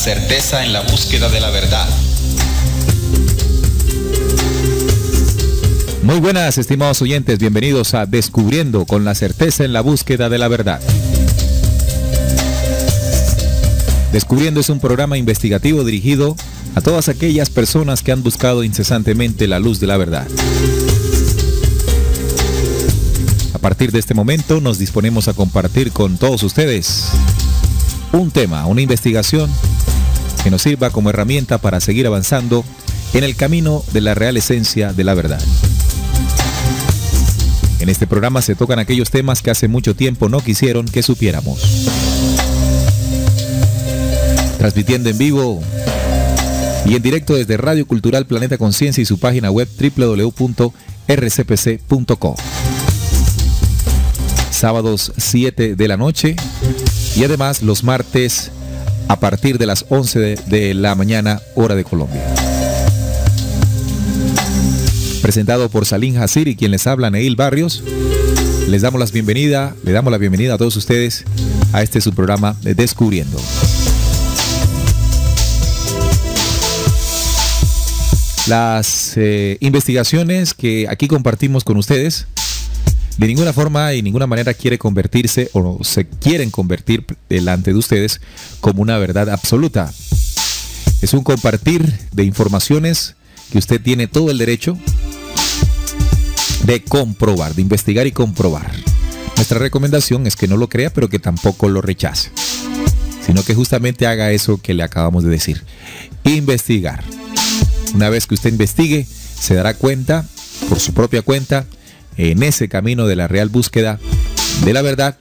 certeza en la búsqueda de la verdad. Muy buenas, estimados oyentes, bienvenidos a Descubriendo con la certeza en la búsqueda de la verdad. Descubriendo es un programa investigativo dirigido a todas aquellas personas que han buscado incesantemente la luz de la verdad. A partir de este momento nos disponemos a compartir con todos ustedes un tema, una investigación que nos sirva como herramienta para seguir avanzando en el camino de la real esencia de la verdad. En este programa se tocan aquellos temas que hace mucho tiempo no quisieron que supiéramos. Transmitiendo en vivo y en directo desde Radio Cultural Planeta Conciencia y su página web www.rcpc.co. Sábados 7 de la noche y además los martes a partir de las 11 de la mañana, hora de Colombia. Presentado por Salim Hasir y quien les habla, Neil Barrios. Le damos la bienvenida a todos ustedes a este su programa Descubriendo. Las investigaciones que aquí compartimos con ustedes de ninguna forma y ninguna manera quiere convertirse o se quieren convertir delante de ustedes como una verdad absoluta. Es un compartir de informaciones que usted tiene todo el derecho de comprobar, de investigar y comprobar. Nuestra recomendación es que no lo crea, pero que tampoco lo rechace, sino que justamente haga eso que le acabamos de decir: investigar. Una vez que usted investigue, se dará cuenta, por su propia cuenta, en ese camino de la real búsqueda de la verdad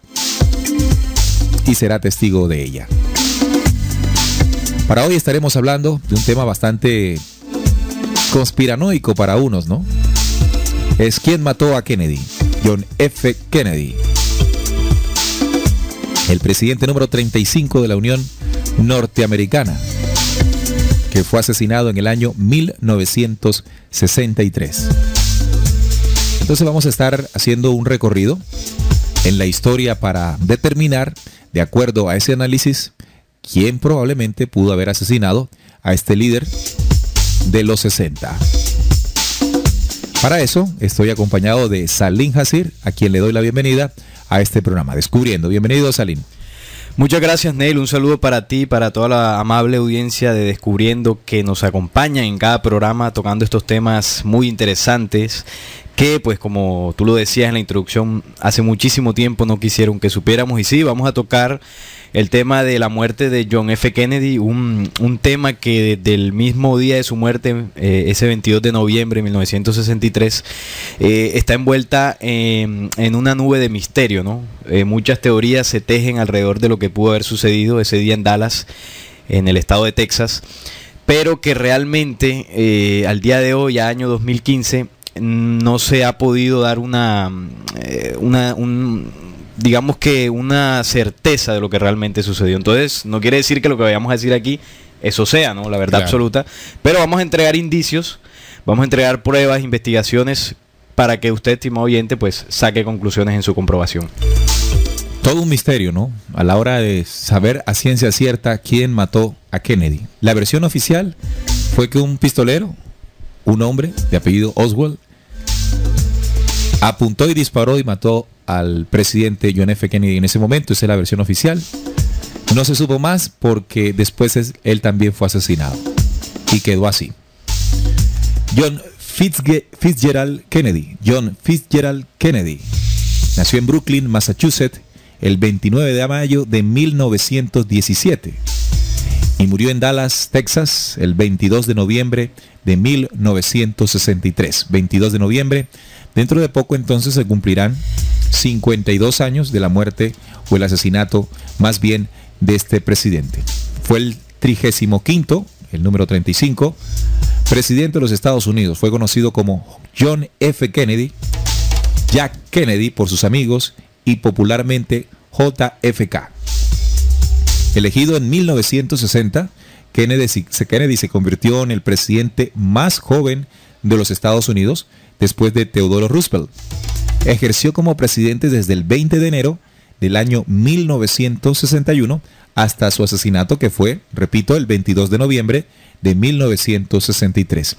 y será testigo de ella. Para hoy estaremos hablando de un tema bastante conspiranoico para unos, ¿no? Es ¿quién mató a Kennedy? John F. Kennedy, el presidente número 35 de la Unión Norteamericana, que fue asesinado en el año 1963. Entonces vamos a estar haciendo un recorrido en la historia para determinar, de acuerdo a ese análisis, quién probablemente pudo haber asesinado a este líder de los 60. Para eso estoy acompañado de Salim Hasir, a quien le doy la bienvenida a este programa Descubriendo. Bienvenido, Salim. Muchas gracias, Neil. Un saludo para ti y para toda la amable audiencia de Descubriendo que nos acompaña en cada programa tocando estos temas muy interesantes que, pues, como tú lo decías en la introducción, hace muchísimo tiempo no quisieron que supiéramos. Y sí, vamos a tocar el tema de la muerte de John F. Kennedy, un tema que desde el mismo día de su muerte, ese 22 de noviembre de 1963, está envuelta en una nube de misterio, ¿no? Muchas teorías se tejen alrededor de lo que pudo haber sucedido ese día en Dallas, en el estado de Texas, pero que realmente al día de hoy, a año 2015, no se ha podido dar digamos que una certeza de lo que realmente sucedió. Entonces, no quiere decir que lo que vayamos a decir aquí, eso sea, ¿no?, la verdad absoluta, pero vamos a entregar indicios, vamos a entregar pruebas, investigaciones, para que usted, estimado oyente, pues saque conclusiones en su comprobación. Todo un misterio, ¿no?, a la hora de saber a ciencia cierta quién mató a Kennedy. La versión oficial fue que un pistolero, un hombre de apellido Oswald, apuntó y disparó y mató al presidente John F. Kennedy en ese momento. Esa es la versión oficial. No se supo más porque después él también fue asesinado y quedó así. John Fitzgerald Kennedy. John Fitzgerald Kennedy nació en Brooklyn, Massachusetts, el 29 de mayo de 1917 y murió en Dallas, Texas, el 22 de noviembre de 1963. 22 de noviembre. Dentro de poco entonces se cumplirán 52 años de la muerte o el asesinato, más bien, de este presidente. Fue el 35º, el número 35, presidente de los Estados Unidos. Fue conocido como John F. Kennedy, Jack Kennedy por sus amigos y popularmente JFK. Elegido en 1960, Kennedy se convirtió en el presidente más joven de los Estados Unidos después de Theodore Roosevelt. Ejerció como presidente desde el 20 de enero del año 1961 hasta su asesinato, que fue, repito, el 22 de noviembre de 1963.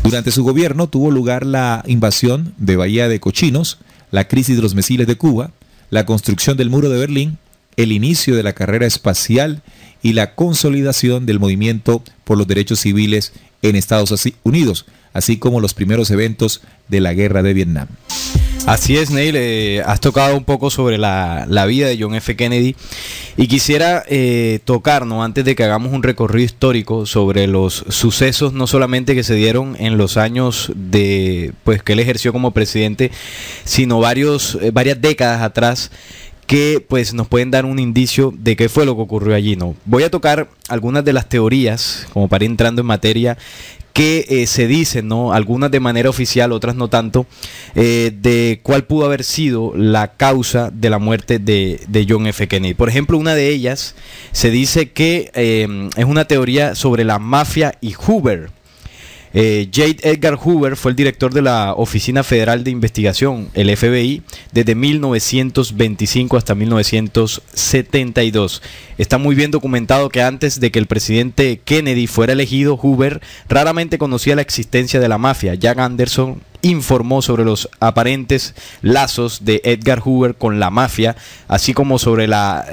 Durante su gobierno tuvo lugar la invasión de Bahía de Cochinos, la crisis de los misiles de Cuba, la construcción del muro de Berlín, el inicio de la carrera espacial y la consolidación del movimiento por los derechos civiles en Estados Unidos, así como los primeros eventos de la guerra de Vietnam. Así es, Neil, has tocado un poco sobre la vida de John F. Kennedy y quisiera tocar, ¿no?, antes de que hagamos un recorrido histórico sobre los sucesos no solamente que se dieron en los años de, pues, que él ejerció como presidente, sino varias décadas atrás, que pues nos pueden dar un indicio de qué fue lo que ocurrió allí, ¿no? Voy a tocar algunas de las teorías, como para ir entrando en materia, que se dicen, ¿no?, algunas de manera oficial, otras no tanto, de cuál pudo haber sido la causa de la muerte de John F. Kennedy. Por ejemplo, una de ellas se dice que es una teoría sobre la mafia y Hoover. J. Edgar Hoover fue el director de la Oficina Federal de Investigación, el FBI, desde 1925 hasta 1972. Está muy bien documentado que antes de que el presidente Kennedy fuera elegido, Hoover raramente conocía la existencia de la mafia. Jack Anderson informó sobre los aparentes lazos de Edgar Hoover con la mafia, así como sobre la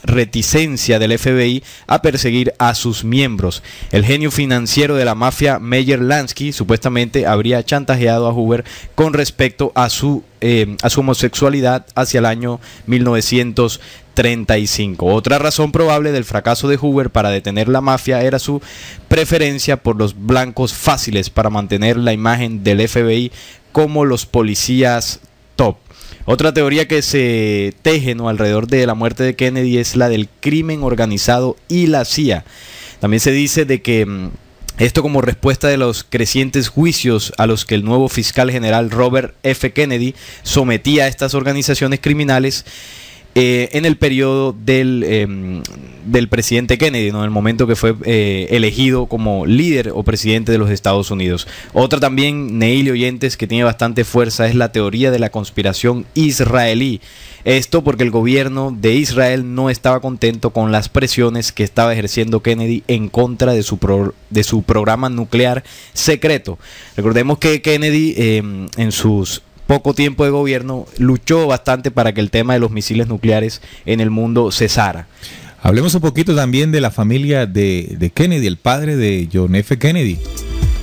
reticencia del FBI a perseguir a sus miembros. El genio financiero de la mafia, Meyer Lansky, supuestamente habría chantajeado a Hoover con respecto a su homosexualidad hacia el año 1935. Otra razón probable del fracaso de Hoover para detener la mafia era su preferencia por los blancos fáciles para mantener la imagen del FBI como los policías top. Otra teoría que se teje, ¿no?, alrededor de la muerte de Kennedy es la del crimen organizado y la CIA. También se dice de que esto como respuesta de los crecientes juicios a los que el nuevo fiscal general Robert F. Kennedy sometía a estas organizaciones criminales en el periodo del presidente Kennedy, ¿no?, en el momento que fue elegido como líder o presidente de los Estados Unidos. Otra también, Neil y oyentes, que tiene bastante fuerza es la teoría de la conspiración israelí. Esto porque el gobierno de Israel no estaba contento con las presiones que estaba ejerciendo Kennedy en contra de su programa nuclear secreto. Recordemos que Kennedy en sus poco tiempo de gobierno luchó bastante para que el tema de los misiles nucleares en el mundo cesara. Hablemos un poquito también de la familia de Kennedy, el padre de John F. Kennedy.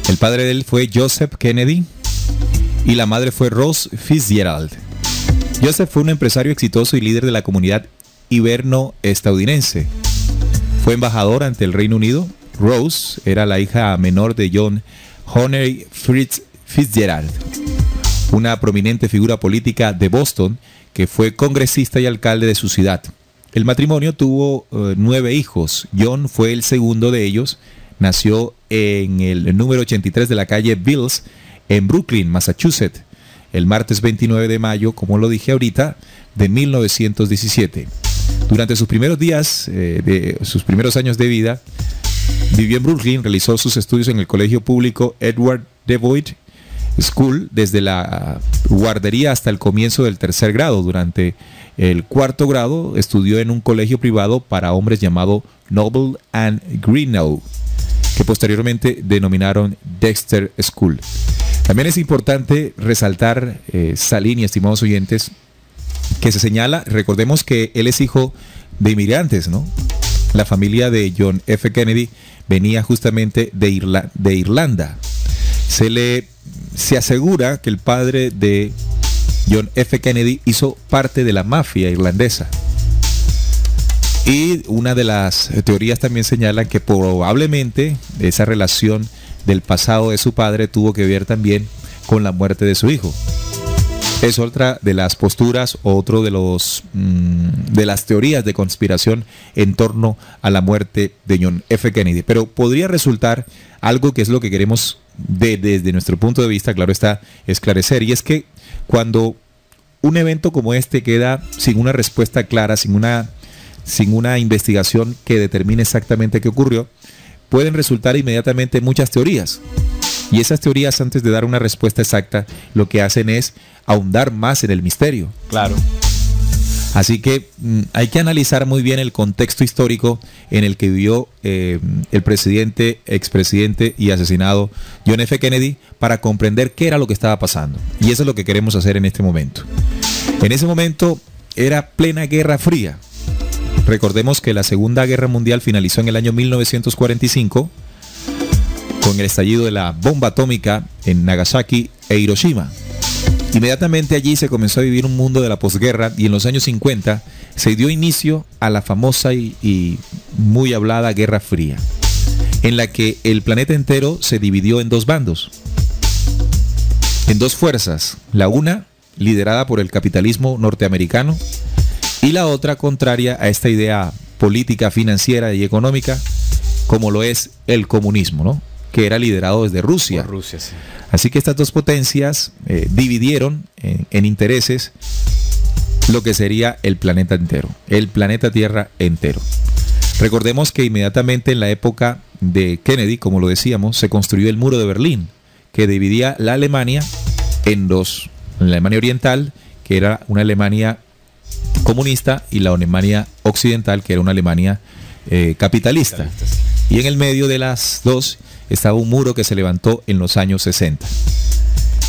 El padre de él fue Joseph Kennedy y la madre fue Rose Fitzgerald. Joseph fue un empresario exitoso y líder de la comunidad hiberno-estadounidense. Fue embajador ante el Reino Unido. Rose era la hija menor de John Henry Fritz Fitzgerald, una prominente figura política de Boston que fue congresista y alcalde de su ciudad. El matrimonio tuvo 9 hijos. John fue el segundo de ellos. Nació en el número 83 de la calle Bills, en Brooklyn, Massachusetts, el martes 29 de mayo, como lo dije ahorita, de 1917. Durante sus primeros días, de sus primeros años de vida, vivió en Brooklyn, realizó sus estudios en el colegio público Edward DeVoy School, desde la guardería hasta el comienzo del 3er grado. Durante el 4º grado estudió en un colegio privado para hombres llamado Noble and Greenough, que posteriormente denominaron Dexter School. También es importante resaltar, Salín y estimados oyentes, que se señala, recordemos que él es hijo de inmigrantes, ¿no? La familia de John F. Kennedy venía justamente de Irlanda. Se asegura que el padre de John F. Kennedy hizo parte de la mafia irlandesa. Y una de las teorías también señala que probablemente esa relación del pasado de su padre tuvo que ver también con la muerte de su hijo. Es otra de las posturas, otro de las teorías de conspiración en torno a la muerte de John F. Kennedy. Pero podría resultar algo que es lo que queremos desde nuestro punto de vista, claro está, esclarecer. Y es que cuando un evento como este queda sin una respuesta clara, sin una investigación que determine exactamente qué ocurrió, pueden resultar inmediatamente muchas teorías. Y esas teorías, antes de dar una respuesta exacta, lo que hacen es ahondar más en el misterio. Claro. Así que hay que analizar muy bien el contexto histórico en el que vivió el presidente, expresidente y asesinado John F. Kennedy para comprender qué era lo que estaba pasando. Y eso es lo que queremos hacer en este momento. En ese momento era plena Guerra Fría. Recordemos que la Segunda Guerra Mundial finalizó en el año 1945 con el estallido de la bomba atómica en Nagasaki e Hiroshima. Inmediatamente allí se comenzó a vivir un mundo de la posguerra y en los años 50 se dio inicio a la famosa y muy hablada Guerra Fría, en la que el planeta entero se dividió en dos bandos, en dos fuerzas, la una liderada por el capitalismo norteamericano y la otra contraria a esta idea política, financiera y económica como lo es el comunismo, ¿no?, que era liderado desde Rusia. Por Rusia, sí. Así que estas dos potencias dividieron en intereses lo que sería el planeta entero, el planeta Tierra entero. Recordemos que inmediatamente en la época de Kennedy, como lo decíamos, se construyó el muro de Berlín, que dividía la Alemania en dos: la Alemania oriental, que era una Alemania comunista, y la Alemania occidental, que era una Alemania capitalista. Y en el medio de las dos estaba un muro que se levantó en los años 60.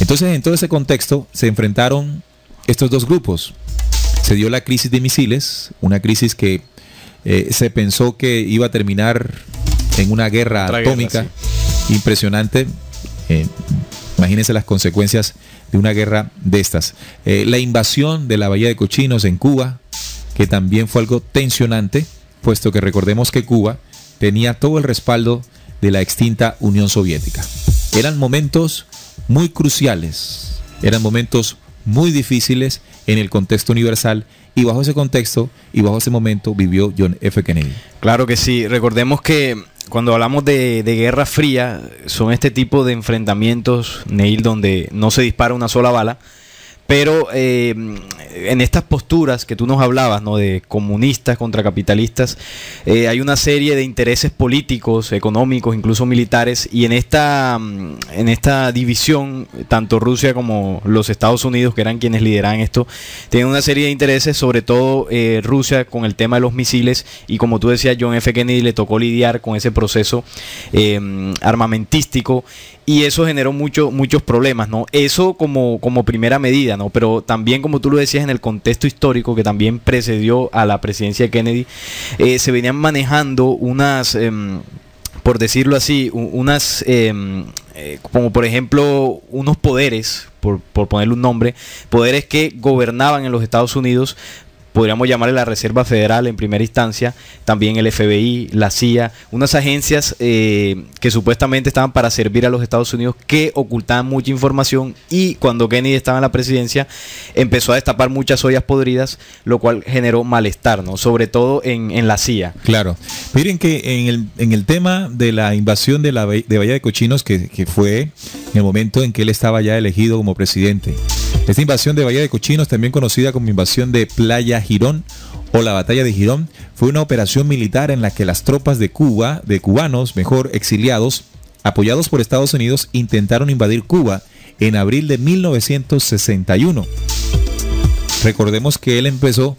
Entonces, en todo ese contexto se enfrentaron estos dos grupos. Se dio la crisis de misiles, una crisis que se pensó que iba a terminar en una guerra atómica impresionante. Imagínense las consecuencias de una guerra de estas. La invasión de la Bahía de Cochinos en Cuba, que también fue algo tensionante, puesto que recordemos que Cuba tenía todo el respaldo de la extinta Unión Soviética. Eran momentos muy cruciales, eran momentos muy difíciles en el contexto universal, y bajo ese contexto y bajo ese momento vivió John F. Kennedy. Claro que sí. Recordemos que cuando hablamos de Guerra Fría, son este tipo de enfrentamientos, Neil, donde no se dispara una sola bala, pero en estas posturas que tú nos hablabas, ¿no?, de comunistas contra capitalistas, hay una serie de intereses políticos, económicos, incluso militares, y en esta división, tanto Rusia como los Estados Unidos, que eran quienes lideraban esto, tienen una serie de intereses, sobre todo Rusia con el tema de los misiles, y como tú decías, John F. Kennedy le tocó lidiar con ese proceso armamentístico, y eso generó muchos problemas, ¿no? Eso como primera medida, ¿no? Pero también, como tú lo decías, en el contexto histórico que también precedió a la presidencia de Kennedy, se venían manejando unas, por decirlo así, como por ejemplo unos poderes, por ponerle un nombre, poderes que gobernaban en los Estados Unidos. Podríamos llamarle la Reserva Federal en primera instancia, también el FBI, la CIA, unas agencias que supuestamente estaban para servir a los Estados Unidos, que ocultaban mucha información, y cuando Kennedy estaba en la presidencia empezó a destapar muchas ollas podridas, lo cual generó malestar, ¿no?, sobre todo en la CIA. Claro. Miren que en el tema de la invasión de Bahía de Cochinos, que fue en el momento en que él estaba ya elegido como presidente, esta invasión de Bahía de Cochinos, también conocida como invasión de Playa Girón o la Batalla de Girón, fue una operación militar en la que las tropas de Cuba, de cubanos, mejor exiliados, apoyados por Estados Unidos, intentaron invadir Cuba en abril de 1961. Recordemos que él empezó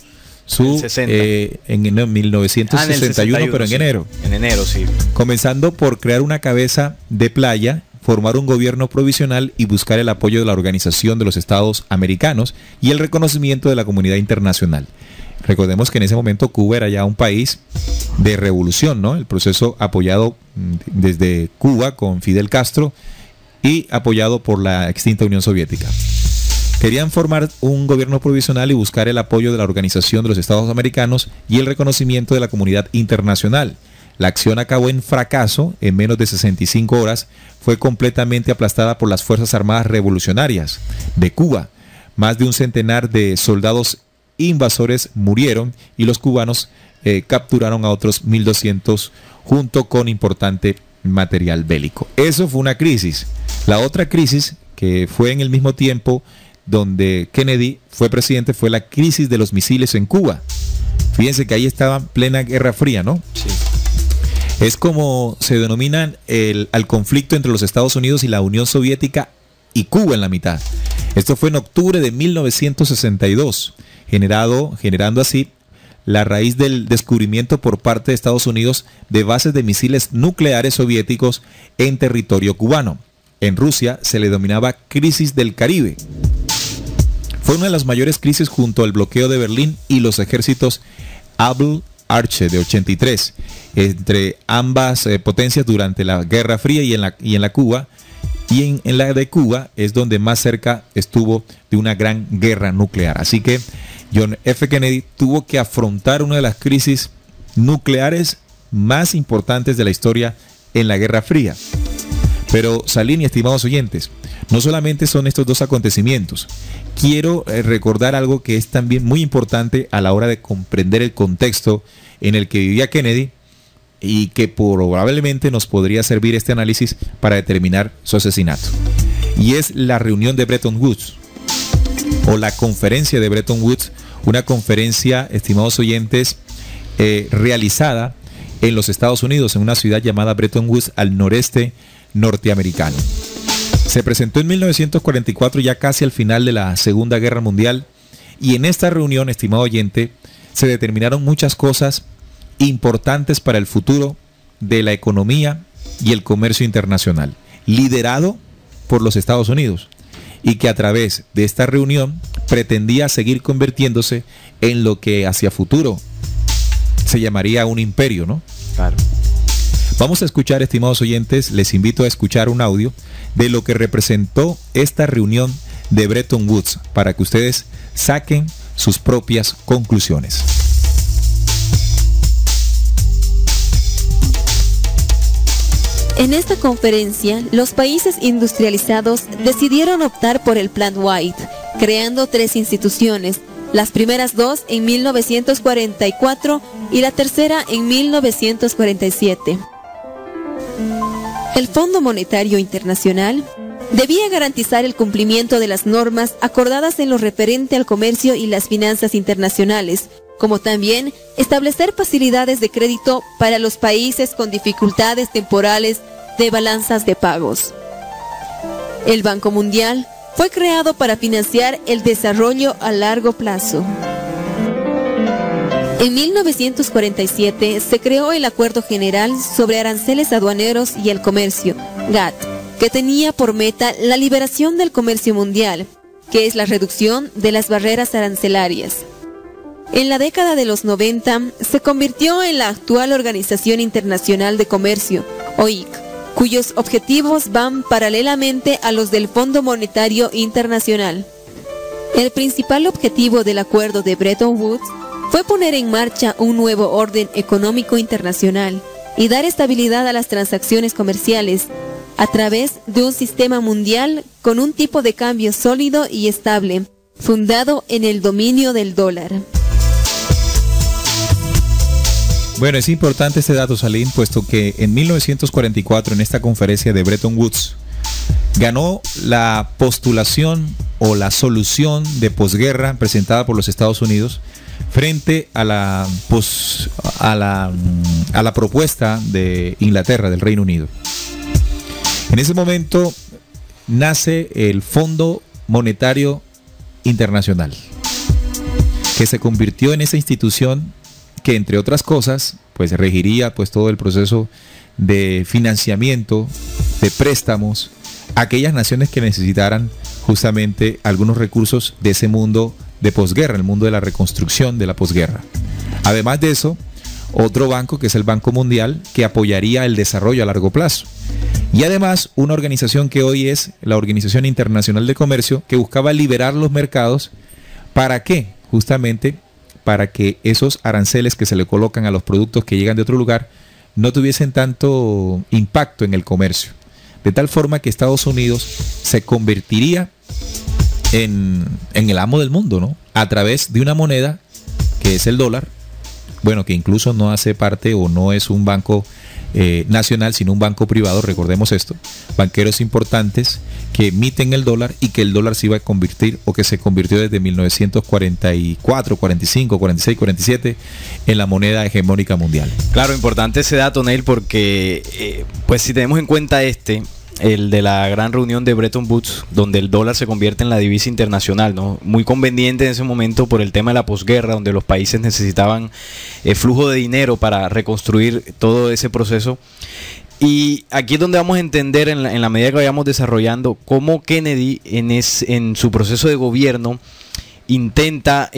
en 1961, pero en enero. En enero, sí. Comenzando por crear una cabeza de playa, formar un gobierno provisional y buscar el apoyo de la Organización de los Estados Americanos y el reconocimiento de la comunidad internacional. Recordemos que en ese momento Cuba era ya un país de revolución, ¿no? El proceso apoyado desde Cuba con Fidel Castro y apoyado por la extinta Unión Soviética. Querían formar un gobierno provisional y buscar el apoyo de la Organización de los Estados Americanos y el reconocimiento de la comunidad internacional. La acción acabó en fracaso. En menos de 65 horas fue completamente aplastada por las Fuerzas Armadas Revolucionarias de Cuba. Más de un centenar de soldados invasores murieron y los cubanos capturaron a otros 1.200 junto con importante material bélico. Eso fue una crisis. La otra crisis, que fue en el mismo tiempo donde Kennedy fue presidente, fue la crisis de los misiles en Cuba. Fíjense que ahí estaba plena Guerra Fría, ¿no? Sí. Es como se denomina al conflicto entre los Estados Unidos y la Unión Soviética y Cuba en la mitad. Esto fue en octubre de 1962 generando así la raíz del descubrimiento por parte de Estados Unidos de bases de misiles nucleares soviéticos en territorio cubano. En Rusia se le denominaba crisis del Caribe. Fue una de las mayores crisis junto al bloqueo de Berlín y los ejércitos Able-Arche de 83 entre ambas potencias durante la Guerra Fría y en la Cuba. Y en la de Cuba es donde más cerca estuvo de una gran guerra nuclear. Así que John F. Kennedy tuvo que afrontar una de las crisis nucleares más importantes de la historia en la Guerra Fría. Pero Salim y estimados oyentes, no solamente son estos dos acontecimientos. Quiero recordar algo que es también muy importante a la hora de comprender el contexto en el que vivía Kennedy y que probablemente nos podría servir este análisis para determinar su asesinato. Y es la reunión de Bretton Woods, o la conferencia de Bretton Woods, una conferencia, estimados oyentes, realizada en los Estados Unidos, en una ciudad llamada Bretton Woods, al noreste norteamericano. Se presentó en 1944, ya casi al final de la Segunda Guerra Mundial, y en esta reunión, estimado oyente, se determinaron muchas cosas importantes para el futuro de la economía y el comercio internacional, liderado por los Estados Unidos, y que a través de esta reunión pretendía seguir convirtiéndose en lo que hacia futuro se llamaría un imperio, ¿no? Claro. Vamos a escuchar, estimados oyentes, les invito a escuchar un audio de lo que representó esta reunión de Bretton Woods para que ustedes saquen sus propias conclusiones. En esta conferencia, los países industrializados decidieron optar por el Plan White, creando 3 instituciones, las primeras 2 en 1944 y la tercera en 1947. El Fondo Monetario Internacional debía garantizar el cumplimiento de las normas acordadas en lo referente al comercio y las finanzas internacionales, como también establecer facilidades de crédito para los países con dificultades temporales de balanzas de pagos. El Banco Mundial fue creado para financiar el desarrollo a largo plazo. En 1947 se creó el Acuerdo General sobre Aranceles Aduaneros y el Comercio, GATT, que tenía por meta la liberación del comercio mundial, que es la reducción de las barreras arancelarias. En la década de los 90 se convirtió en la actual Organización Internacional de Comercio, OIC, cuyos objetivos van paralelamente a los del Fondo Monetario Internacional. El principal objetivo del Acuerdo de Bretton Woods fue poner en marcha un nuevo orden económico internacional y dar estabilidad a las transacciones comerciales a través de un sistema mundial con un tipo de cambio sólido y estable, fundado en el dominio del dólar. Bueno, es importante este dato, Salim, puesto que en 1944, en esta conferencia de Bretton Woods, ganó la postulación o la solución de posguerra presentada por los Estados Unidos frente a la propuesta de Inglaterra, del Reino Unido. En ese momento nace el Fondo Monetario Internacional, que se convirtió en esa institución que, entre otras cosas, pues regiría pues todo el proceso de financiamiento, de préstamos a aquellas naciones que necesitaran justamente algunos recursos de ese mundo de posguerra, el mundo de la reconstrucción de la posguerra. Además de eso, otro banco, que es el Banco Mundial, que apoyaría el desarrollo a largo plazo. Y además una organización que hoy es la Organización Internacional de Comercio, que buscaba liberar los mercados. ¿Para qué? Justamente para que esos aranceles que se le colocan a los productos que llegan de otro lugar no tuviesen tanto impacto en el comercio. De tal forma que Estados Unidos se convertiría en el amo del mundo, ¿no? A través de una moneda que es el dólar, bueno, que incluso no hace parte o no es un banco nacional, sino un banco privado, recordemos esto, banqueros importantes que emiten el dólar y que el dólar se iba a convertir, o que se convirtió desde 1944, 45, 46, 47 en la moneda hegemónica mundial. Claro, importante ese dato, Neil, porque pues si tenemos en cuenta el de la gran reunión de Bretton Woods, donde el dólar se convierte en la divisa internacional, ¿no? Muy conveniente en ese momento por el tema de la posguerra, donde los países necesitaban flujo de dinero para reconstruir todo ese proceso. Y aquí es donde vamos a entender en la medida que vayamos desarrollando cómo Kennedy en su proceso de gobierno intenta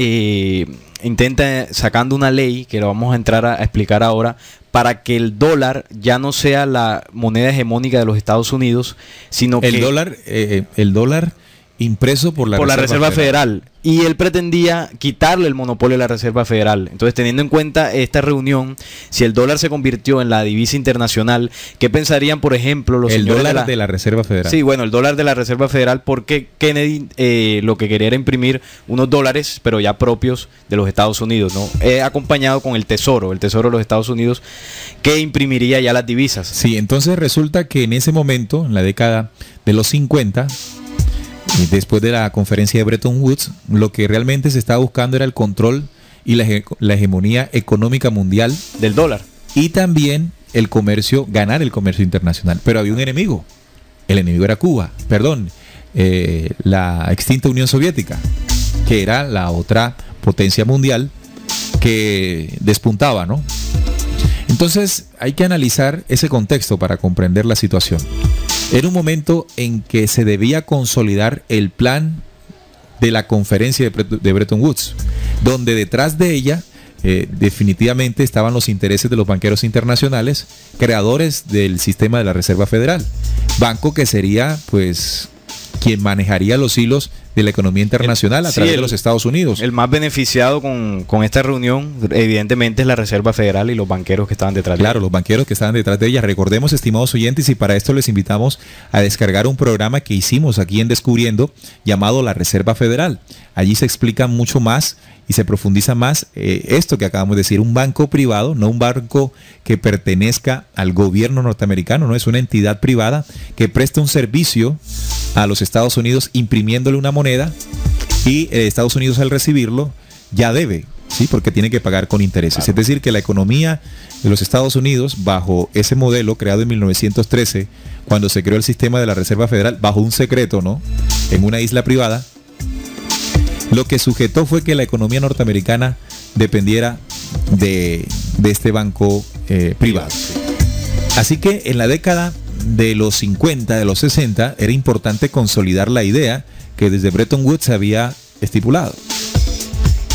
sacando una ley, que lo vamos a entrar a explicar ahora, para que el dólar ya no sea la moneda hegemónica de los Estados Unidos, sino el dólar impreso por la Reserva Federal. Y él pretendía quitarle el monopolio a la Reserva Federal. Entonces, teniendo en cuenta esta reunión, si el dólar se convirtió en la divisa internacional, ¿qué pensarían, por ejemplo, los señores dólar de la Reserva Federal? Sí, bueno, el dólar de la Reserva Federal, porque Kennedy lo que quería era imprimir unos dólares, pero ya propios de los Estados Unidos, ¿no? Acompañado con el Tesoro de los Estados Unidos, que imprimiría ya las divisas. Sí, entonces resulta que en ese momento, en la década de los 50, después de la conferencia de Bretton Woods, lo que realmente se estaba buscando era el control y la hegemonía económica mundial del dólar. Y también el comercio, ganar el comercio internacional. Pero había un enemigo. El enemigo era Cuba, la extinta Unión Soviética, que era la otra potencia mundial que despuntaba, ¿no? Entonces hay que analizar ese contexto para comprender la situación. Era un momento en que se debía consolidar el plan de la conferencia de Bretton Woods, donde detrás de ella definitivamente estaban los intereses de los banqueros internacionales, creadores del sistema de la Reserva Federal, banco que sería pues quien manejaría los hilos de la economía internacional a través de los Estados Unidos. El más beneficiado con esta reunión, evidentemente, es la Reserva Federal y los banqueros que estaban detrás de ella. Claro, los banqueros que estaban detrás de ella. Recordemos, estimados oyentes, y para esto les invitamos a descargar un programa que hicimos aquí en Descubriendo, llamado La Reserva Federal. Allí se explica mucho más y se profundiza más esto que acabamos de decir, un banco privado, no un banco que pertenezca al gobierno norteamericano, no es una entidad privada que presta un servicio a los Estados Unidos imprimiéndole una moneda, y Estados Unidos al recibirlo ya debe, ¿sí? Porque tiene que pagar con intereses. Claro. Es decir, que la economía de los Estados Unidos, bajo ese modelo creado en 1913, cuando se creó el sistema de la Reserva Federal, bajo un secreto, ¿no? En una isla privada, lo que sujetó fue que la economía norteamericana dependiera de este banco privado. Así que en la década de los 50, de los 60, era importante consolidar la idea que desde Bretton Woods se había estipulado.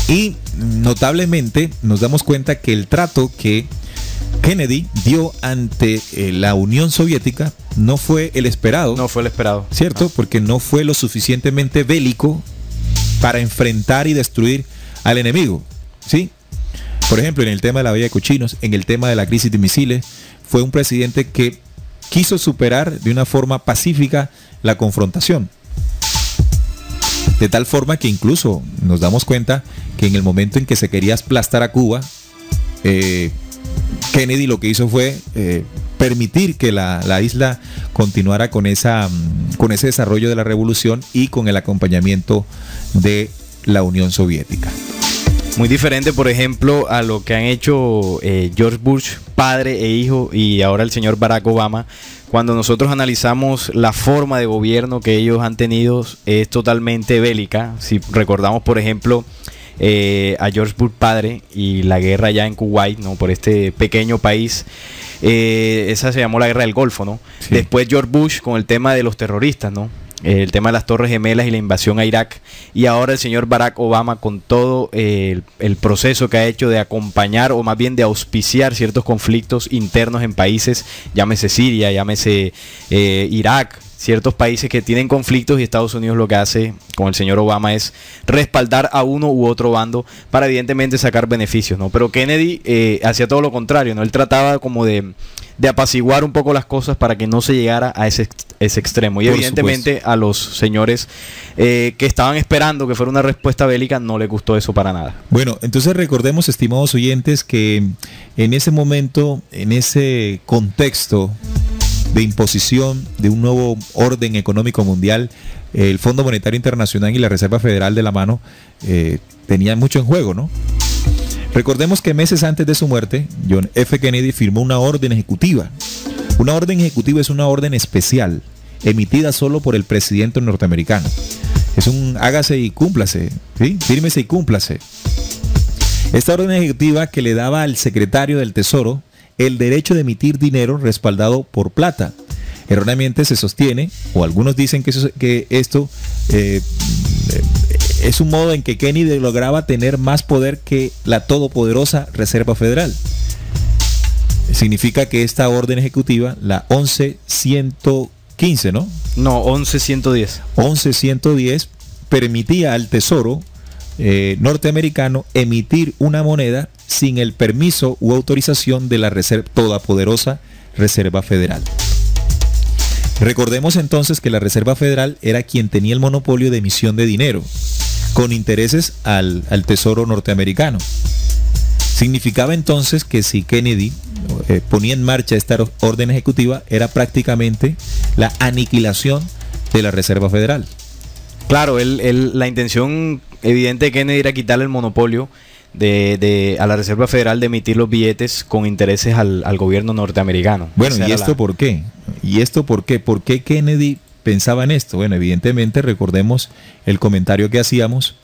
Y notablemente nos damos cuenta que el trato que Kennedy dio ante la Unión Soviética no fue el esperado. No fue el esperado. ¿Cierto? No. Porque no fue lo suficientemente bélico para enfrentar y destruir al enemigo, ¿sí? Por ejemplo, en el tema de la Bahía de Cochinos, en el tema de la crisis de misiles, fue un presidente que quiso superar de una forma pacífica la confrontación. De tal forma que incluso nos damos cuenta que en el momento en que se quería aplastar a Cuba, Kennedy lo que hizo fue permitir que la isla continuara con ese desarrollo de la revolución y con el acompañamiento de la Unión Soviética. Muy diferente, por ejemplo, a lo que han hecho George Bush, padre e hijo, y ahora el señor Barack Obama. Cuando nosotros analizamos la forma de gobierno que ellos han tenido, es totalmente bélica. Si recordamos, por ejemplo, a George Bush padre y la guerra ya en Kuwait, ¿no? Por este pequeño país, esa se llamó la guerra del Golfo, ¿no? Sí. Después George Bush con el tema de los terroristas, ¿no? El tema de las Torres Gemelas y la invasión a Irak, y ahora el señor Barack Obama con todo el proceso que ha hecho de acompañar, o más bien de auspiciar ciertos conflictos internos en países, llámese Siria, llámese Irak, ciertos países que tienen conflictos, y Estados Unidos lo que hace con el señor Obama es respaldar a uno u otro bando para evidentemente sacar beneficios, ¿no? Pero Kennedy hacía todo lo contrario, ¿no? Él trataba como de apaciguar un poco las cosas para que no se llegara a ese extremo. Y evidentemente a los señores que estaban esperando que fuera una respuesta bélica no les gustó eso para nada. Bueno, entonces recordemos, estimados oyentes, que en ese momento, en ese contexto de imposición de un nuevo orden económico mundial, el Fondo Monetario Internacional y la Reserva Federal de la mano tenían mucho en juego, ¿no? Recordemos que meses antes de su muerte, John F. Kennedy firmó una orden ejecutiva. Una orden ejecutiva es una orden especial emitida solo por el presidente norteamericano. Es un hágase y cúmplase, ¿sí? Fírmese y cúmplase. Esta orden ejecutiva que le daba al secretario del Tesoro el derecho de emitir dinero respaldado por plata. Erróneamente se sostiene, o algunos dicen que esto es un modo en que Kennedy lograba tener más poder que la todopoderosa Reserva Federal. Significa que esta orden ejecutiva, la 11.115, ¿no? No, 11.110. 11.110 permitía al Tesoro norteamericano emitir una moneda sin el permiso u autorización de la todopoderosa Reserva Federal. Recordemos entonces que la Reserva Federal era quien tenía el monopolio de emisión de dinero, con intereses al Tesoro norteamericano. Significaba entonces que si Kennedy ponía en marcha esta orden ejecutiva, era prácticamente la aniquilación de la Reserva Federal. Claro, la intención evidente de Kennedy era quitarle el monopolio a la Reserva Federal de emitir los billetes con intereses al gobierno norteamericano. Bueno, ¿y esto por qué? ¿Y esto por qué? ¿Por qué Kennedy pensaba en esto? Bueno, evidentemente recordemos el comentario que hacíamos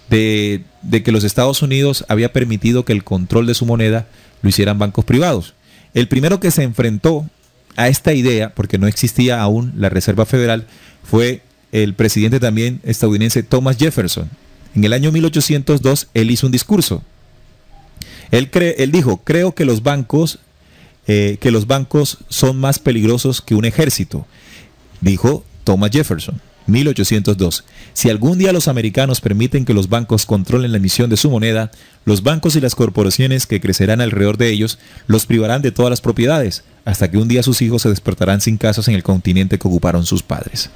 de que los Estados Unidos había permitido que el control de su moneda lo hicieran bancos privados. El primero que se enfrentó a esta idea, porque no existía aún la Reserva Federal, fue el presidente también estadounidense Thomas Jefferson. En el año 1802 él hizo un discurso. Él dijo: creo que los bancos son más peligrosos que un ejército, dijo Thomas Jefferson, 1802. Si algún día los americanos permiten que los bancos controlen la emisión de su moneda, los bancos y las corporaciones que crecerán alrededor de ellos los privarán de todas las propiedades, hasta que un día sus hijos se despertarán sin casas en el continente que ocuparon sus padres.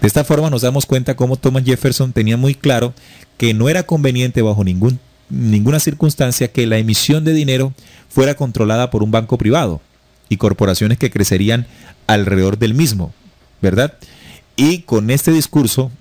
De esta forma nos damos cuenta cómo Thomas Jefferson tenía muy claro que no era conveniente bajo ninguna circunstancia que la emisión de dinero fuera controlada por un banco privado y corporaciones que crecerían alrededor del mismo, ¿verdad? Y con este discurso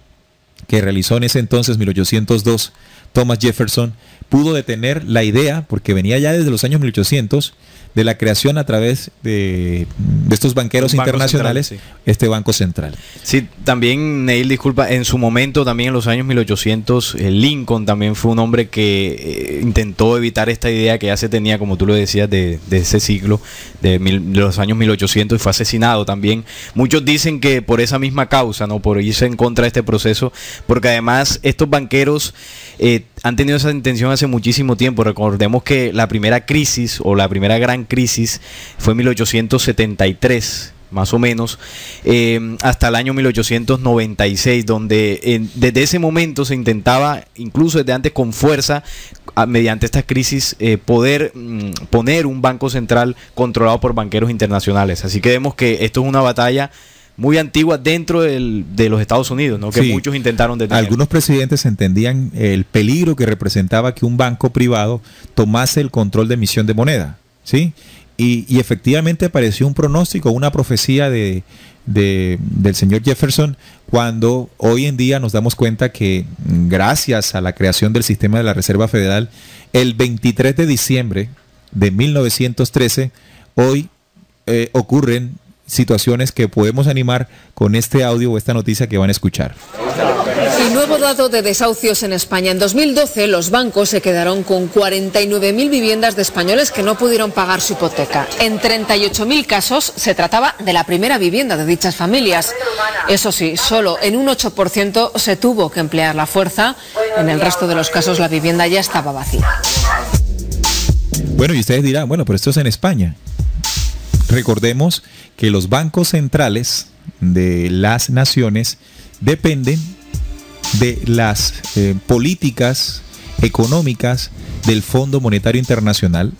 que realizó en ese entonces, 1802, Thomas Jefferson pudo detener la idea, porque venía ya desde los años 1800, de la creación a través de estos banqueros internacionales, central, sí. Este Banco Central. Sí, también, Neil, disculpa, en su momento, también en los años 1800, Lincoln también fue un hombre que intentó evitar esta idea que ya se tenía, como tú lo decías, de ese siglo, de los años 1800, y fue asesinado también. Muchos dicen que por esa misma causa, ¿no? Por irse en contra de este proceso, porque además estos banqueros han tenido esa intención hace muchísimo tiempo. Recordemos que la primera crisis, o la primera gran crisis, fue en 1873, más o menos, hasta el año 1896, donde desde ese momento se intentaba, incluso desde antes con fuerza, mediante estas crisis, poder poner un banco central controlado por banqueros internacionales. Así que vemos que esto es una batalla muy antigua dentro de los Estados Unidos, ¿no? Que sí, muchos intentaron detener. Algunos presidentes entendían el peligro que representaba que un banco privado tomase el control de emisión de moneda, ¿sí? Y efectivamente apareció un pronóstico, una profecía del señor Jefferson, cuando hoy en día nos damos cuenta que gracias a la creación del sistema de la Reserva Federal, el 23 de diciembre de 1913, hoy ocurren situaciones que podemos animar con este audio o esta noticia que van a escuchar. Y nuevo dato de desahucios en España. En 2012 los bancos se quedaron con 49.000 viviendas de españoles que no pudieron pagar su hipoteca. En 38.000 casos se trataba de la primera vivienda de dichas familias. Eso sí, solo en un 8% se tuvo que emplear la fuerza. En el resto de los casos la vivienda ya estaba vacía. Bueno, y ustedes dirán, bueno, pero esto es en España. Recordemos que los bancos centrales de las naciones dependen de las políticas económicas del Fondo Monetario Internacional,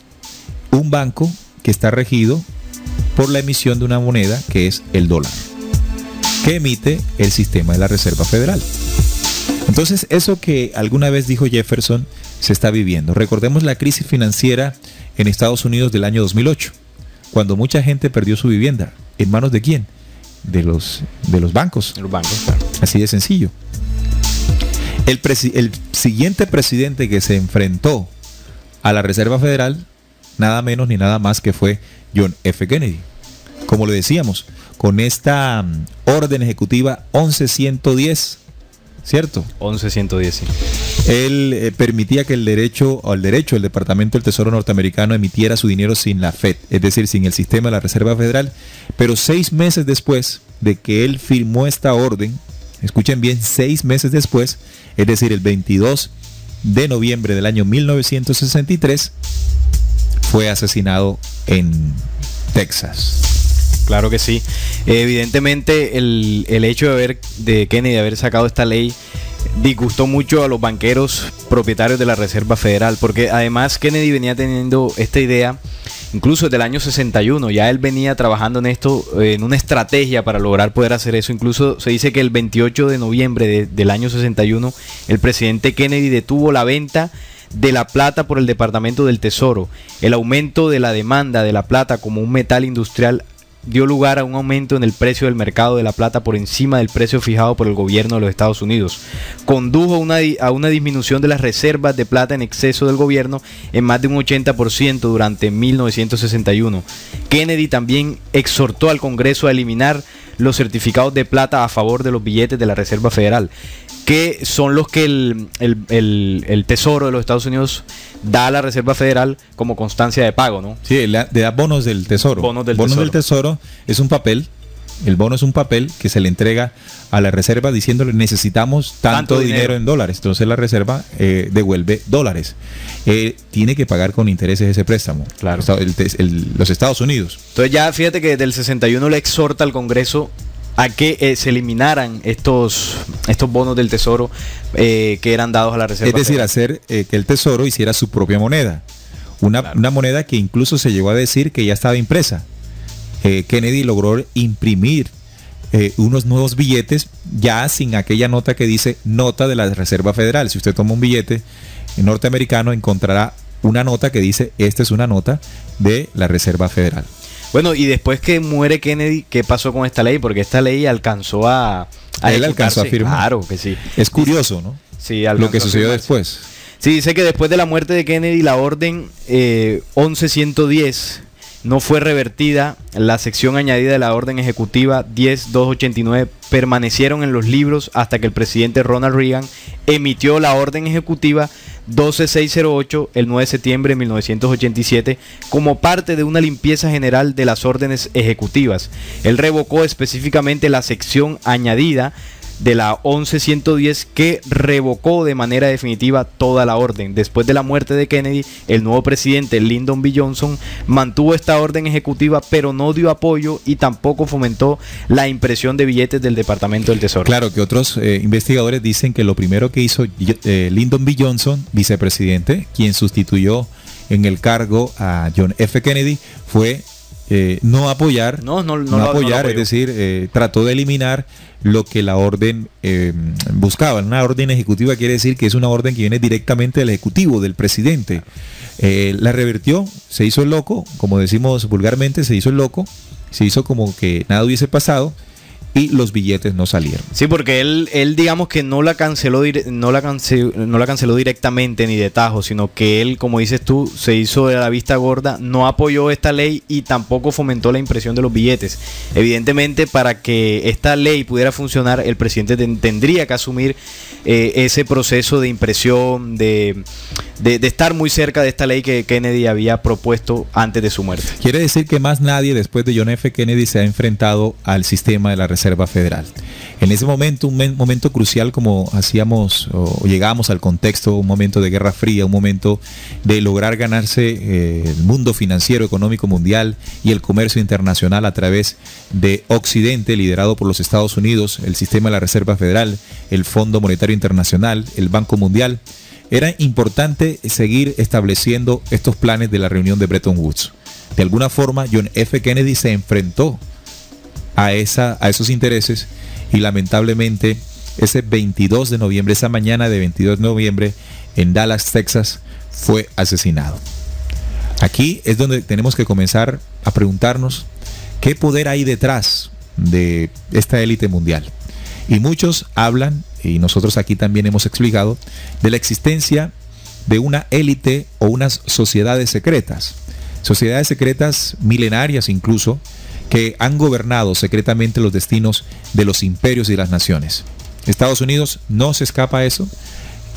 un banco que está regido por la emisión de una moneda que es el dólar, que emite el sistema de la Reserva Federal. Entonces, eso que alguna vez dijo Jefferson se está viviendo. Recordemos la crisis financiera en Estados Unidos del año 2008, cuando mucha gente perdió su vivienda. ¿En manos de quién? De los bancos. Los bancos, claro. Así de sencillo. El siguiente presidente que se enfrentó a la Reserva Federal, nada menos ni nada más que fue John F. Kennedy. Como le decíamos, con esta orden ejecutiva 11110, ¿cierto? 11110, sí. Él permitía que el derecho del Departamento del Tesoro norteamericano emitiera su dinero sin la Fed, es decir, sin el sistema de la Reserva Federal, pero 6 meses después de que él firmó esta orden, escuchen bien, 6 meses después, es decir, el 22 de noviembre del año 1963, fue asesinado en Texas. Claro que sí. Evidentemente el hecho de Kennedy haber sacado esta ley disgustó mucho a los banqueros propietarios de la Reserva Federal, porque además Kennedy venía teniendo esta idea incluso desde el año 61, ya él venía trabajando en esto, en una estrategia para lograr poder hacer eso. Incluso se dice que el 28 de noviembre del año 61, el presidente Kennedy detuvo la venta de la plata por el Departamento del Tesoro. El aumento de la demanda de la plata como un metal industrial dio lugar a un aumento en el precio del mercado de la plata por encima del precio fijado por el gobierno de los Estados Unidos. Condujo a una disminución de las reservas de plata en exceso del gobierno en más de un 80% durante 1961. Kennedy también exhortó al Congreso a eliminar los certificados de plata a favor de los billetes de la Reserva Federal, que son los que el Tesoro de los Estados Unidos da a la Reserva Federal como constancia de pago, ¿no? Sí, le da bonos del Tesoro. Bonos del Tesoro es un papel. El bono es un papel que se le entrega a la Reserva diciéndole necesitamos tanto dinero en dólares. Entonces la Reserva devuelve dólares. Tiene que pagar con intereses ese préstamo. Claro. Los Estados Unidos. Entonces ya fíjate que desde el 61 le exhorta al Congreso a que se eliminaran estos bonos del Tesoro que eran dados a la Reserva. Es decir, Federal. hacer que el Tesoro hiciera su propia moneda. Una moneda que incluso se llegó a decir que ya estaba impresa. Kennedy logró imprimir unos nuevos billetes ya sin aquella nota que dice nota de la Reserva Federal. Si usted toma un billete norteamericano, encontrará una nota que dice esta es una nota de la Reserva Federal. Bueno, y después que muere Kennedy, ¿qué pasó con esta ley? Porque esta ley alcanzó él alcanzó a firmar. Claro que sí. Es curioso, ¿no? Sí, lo que sucedió después. Sí, dice que después de la muerte de Kennedy, la orden 11110 no fue revertida. La sección añadida de la orden ejecutiva 10289 permanecieron en los libros hasta que el presidente Ronald Reagan emitió la orden ejecutiva 12608 el 9 de septiembre de 1987 como parte de una limpieza general de las órdenes ejecutivas. Él revocó específicamente la sección añadida de la 11110 que revocó de manera definitiva toda la orden. Después de la muerte de Kennedy, el nuevo presidente Lyndon B. Johnson mantuvo esta orden ejecutiva, pero no dio apoyo y tampoco fomentó la impresión de billetes del Departamento del Tesoro. Claro que otros investigadores dicen que lo primero que hizo Lyndon B. Johnson, vicepresidente, quien sustituyó en el cargo a John F. Kennedy, fue no apoyar, es decir, trató de eliminar lo que la orden buscaba. Una orden ejecutiva quiere decir que es una orden que viene directamente del ejecutivo, del presidente. La revirtió, se hizo el loco, como decimos vulgarmente, se hizo el loco, se hizo como que nada hubiese pasado y los billetes no salieron. Sí, porque él digamos que no la canceló directamente ni de tajo, sino que él, como dices tú, se hizo de la vista gorda, no apoyó esta ley y tampoco fomentó la impresión de los billetes. Evidentemente, para que esta ley pudiera funcionar, el presidente tendría que asumir ese proceso de impresión, de estar muy cerca de esta ley que Kennedy había propuesto antes de su muerte. Quiere decir que más nadie después de John F. Kennedy se ha enfrentado al sistema de la Reserva Federal. En ese momento, un momento crucial, como hacíamos o llegamos al contexto, un momento de Guerra Fría, un momento de lograr ganarse el mundo financiero, económico mundial y el comercio internacional a través de Occidente, liderado por los Estados Unidos, el sistema de la Reserva Federal, el Fondo Monetario Internacional, el Banco Mundial. Era importante seguir estableciendo estos planes de la reunión de Bretton Woods. De alguna forma, John F. Kennedy se enfrentó a esos intereses y lamentablemente ese 22 de noviembre, esa mañana de 22 de noviembre en Dallas, Texas, fue asesinado. Aquí es donde tenemos que comenzar a preguntarnos qué poder hay detrás de esta élite mundial. Y muchos hablan, y nosotros aquí también hemos explicado, de la existencia de una élite o unas sociedades secretas milenarias incluso, que han gobernado secretamente los destinos de los imperios y las naciones. Estados Unidos no se escapa a eso,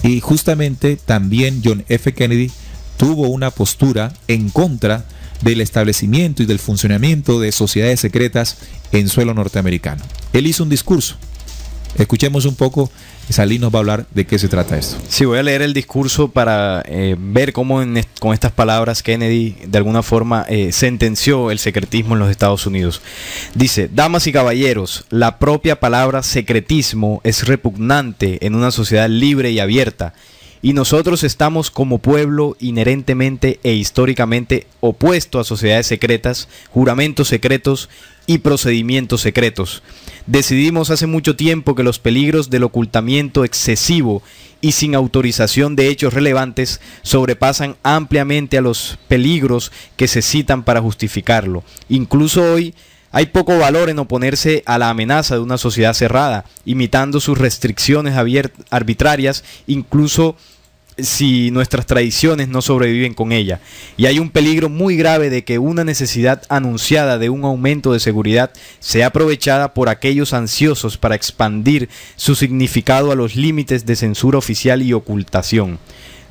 y justamente también John F. Kennedy tuvo una postura en contra del establecimiento y del funcionamiento de sociedades secretas en suelo norteamericano. Él hizo un discurso. Escuchemos un poco. Salín nos va a hablar de qué se trata esto. Sí, voy a leer el discurso para ver cómo con estas palabras Kennedy de alguna forma sentenció el secretismo en los Estados Unidos. Dice: damas y caballeros, la propia palabra secretismo es repugnante en una sociedad libre y abierta, y nosotros estamos como pueblo inherentemente e históricamente opuesto a sociedades secretas, juramentos secretos y procedimientos secretos. Decidimos hace mucho tiempo que los peligros del ocultamiento excesivo y sin autorización de hechos relevantes sobrepasan ampliamente a los peligros que se citan para justificarlo. Incluso hoy hay poco valor en oponerse a la amenaza de una sociedad cerrada, imitando sus restricciones arbitrarias, incluso si nuestras tradiciones no sobreviven con ella. Y hay un peligro muy grave de que una necesidad anunciada de un aumento de seguridad sea aprovechada por aquellos ansiosos para expandir su significado a los límites de censura oficial y ocultación.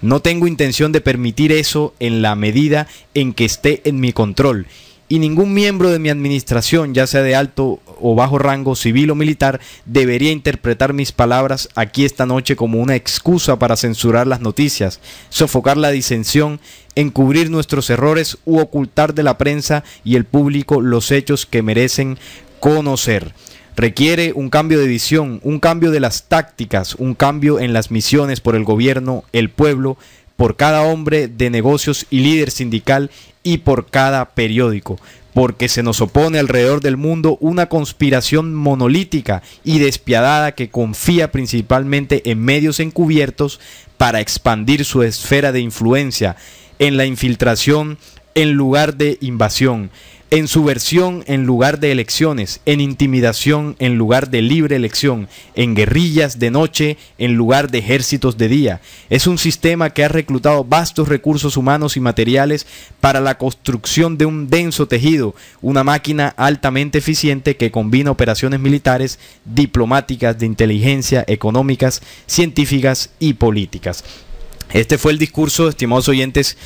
No tengo intención de permitir eso en la medida en que esté en mi control, y ningún miembro de mi administración, ya sea de alto o bajo rango civil o militar, debería interpretar mis palabras aquí esta noche como una excusa para censurar las noticias, sofocar la disensión, encubrir nuestros errores u ocultar de la prensa y el público los hechos que merecen conocer. Requiere un cambio de visión, un cambio de las tácticas, un cambio en las misiones por el gobierno, el pueblo, por cada hombre de negocios y líder sindical, y por cada periódico, porque se nos opone alrededor del mundo una conspiración monolítica y despiadada que confía principalmente en medios encubiertos para expandir su esfera de influencia, en la infiltración en lugar de invasión, en subversión en lugar de elecciones, en intimidación en lugar de libre elección, en guerrillas de noche en lugar de ejércitos de día. Es un sistema que ha reclutado vastos recursos humanos y materiales para la construcción de un denso tejido, una máquina altamente eficiente que combina operaciones militares, diplomáticas, de inteligencia, económicas, científicas y políticas. Este fue el discurso, estimados oyentes,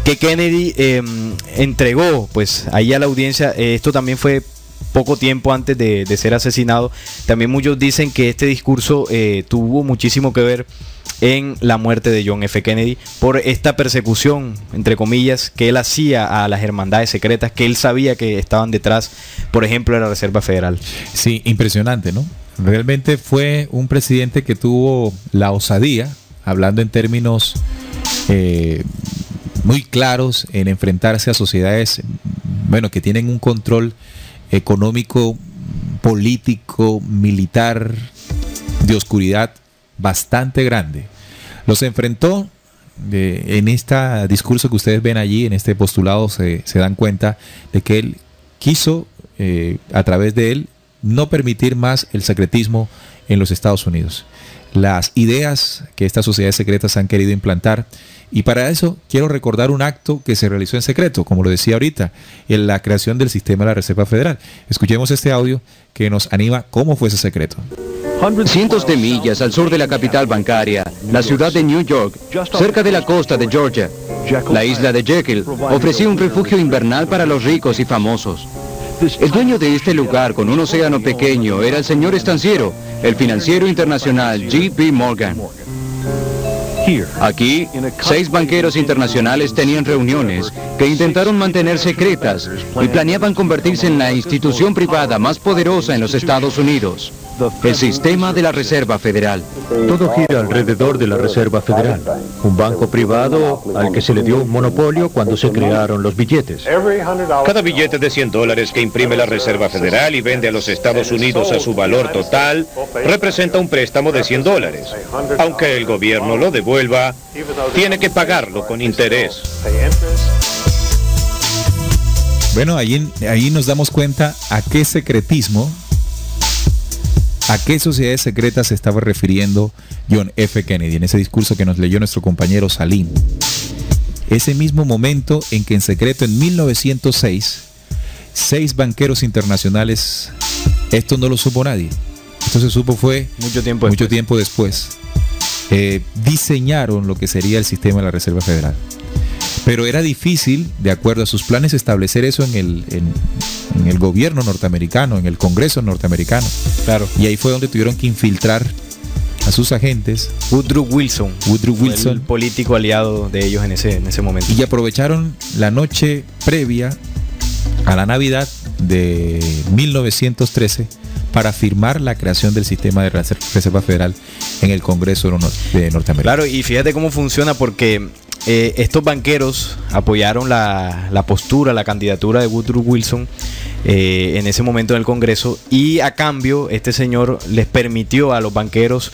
que Kennedy entregó pues ahí a la audiencia. Esto también fue poco tiempo antes de ser asesinado. También muchos dicen que este discurso tuvo muchísimo que ver en la muerte de John F. Kennedy por esta persecución, entre comillas, que él hacía a las hermandades secretas que él sabía que estaban detrás, por ejemplo, de la Reserva Federal. Sí, impresionante, ¿no? Realmente fue un presidente que tuvo la osadía, hablando en términos muy claros, en enfrentarse a sociedades, bueno, que tienen un control económico, político, militar, de oscuridad bastante grande. Los enfrentó en este discurso que ustedes ven allí, en este postulado, se dan cuenta de que él quiso, a través de él, no permitir más el secretismo en los Estados Unidos. Las ideas que estas sociedades secretas han querido implantar, y para eso quiero recordar un acto que se realizó en secreto, como lo decía ahorita, en la creación del sistema de la Reserva Federal. Escuchemos este audio que nos anima cómo fue ese secreto. Cientos de millas al sur de la capital bancaria, la ciudad de New York, cerca de la costa de Georgia, la isla de Jekyll ofrecía un refugio invernal para los ricos y famosos. El dueño de este lugar con un océano pequeño era el señor estanciero, el financiero internacional J.P. Morgan. Aquí, 6 banqueros internacionales tenían reuniones que intentaron mantener secretas y planeaban convertirse en la institución privada más poderosa en los Estados Unidos, el sistema de la Reserva Federal. Todo gira alrededor de la Reserva Federal, un banco privado al que se le dio un monopolio cuando se crearon los billetes. Cada billete de $100 que imprime la Reserva Federal y vende a los Estados Unidos a su valor total representa un préstamo de $100. Aunque el gobierno lo devuelva, tiene que pagarlo con interés. Bueno, ahí nos damos cuenta a qué secretismo, a qué sociedades secretas se estaba refiriendo John F. Kennedy en ese discurso que nos leyó nuestro compañero Salín. Ese mismo momento en que en secreto en 1906 6 banqueros internacionales. Esto no lo supo nadie. Esto se supo fue mucho tiempo después. Diseñaron lo que sería el sistema de la Reserva Federal. Pero era difícil, de acuerdo a sus planes, establecer eso en el gobierno norteamericano, en el Congreso norteamericano. Claro. Y ahí fue donde tuvieron que infiltrar a sus agentes. Woodrow Wilson, el político aliado de ellos en ese momento. Y aprovecharon la noche previa a la Navidad de 1913 para firmar la creación del sistema de Reserva Federal en el Congreso de Norteamérica. Claro, y fíjate cómo funciona, porque estos banqueros apoyaron la postura, la candidatura de Woodrow Wilson en ese momento en el Congreso, y a cambio este señor les permitió a los banqueros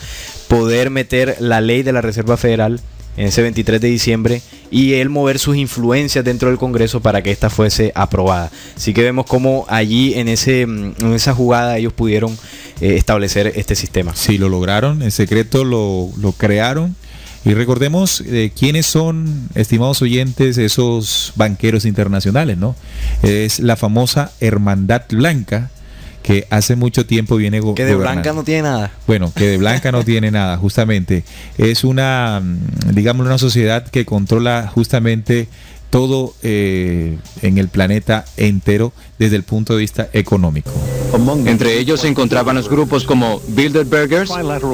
poder meter la ley de la Reserva Federal en ese 23 de diciembre y él mover sus influencias dentro del Congreso para que esta fuese aprobada. Así que vemos cómo allí en esa jugada ellos pudieron establecer este sistema. Sí, lo lograron, en secreto lo crearon. Y recordemos quiénes son, estimados oyentes, esos banqueros internacionales, ¿no? Es la famosa Hermandad Blanca, que hace mucho tiempo viene gobernando. Que de blanca no tiene nada. Bueno, que de blanca no tiene nada, justamente. Es una, digamos, una sociedad que controla justamente todo en el planeta entero desde el punto de vista económico. Entre ellos se encontraban los grupos como Bilderbergers,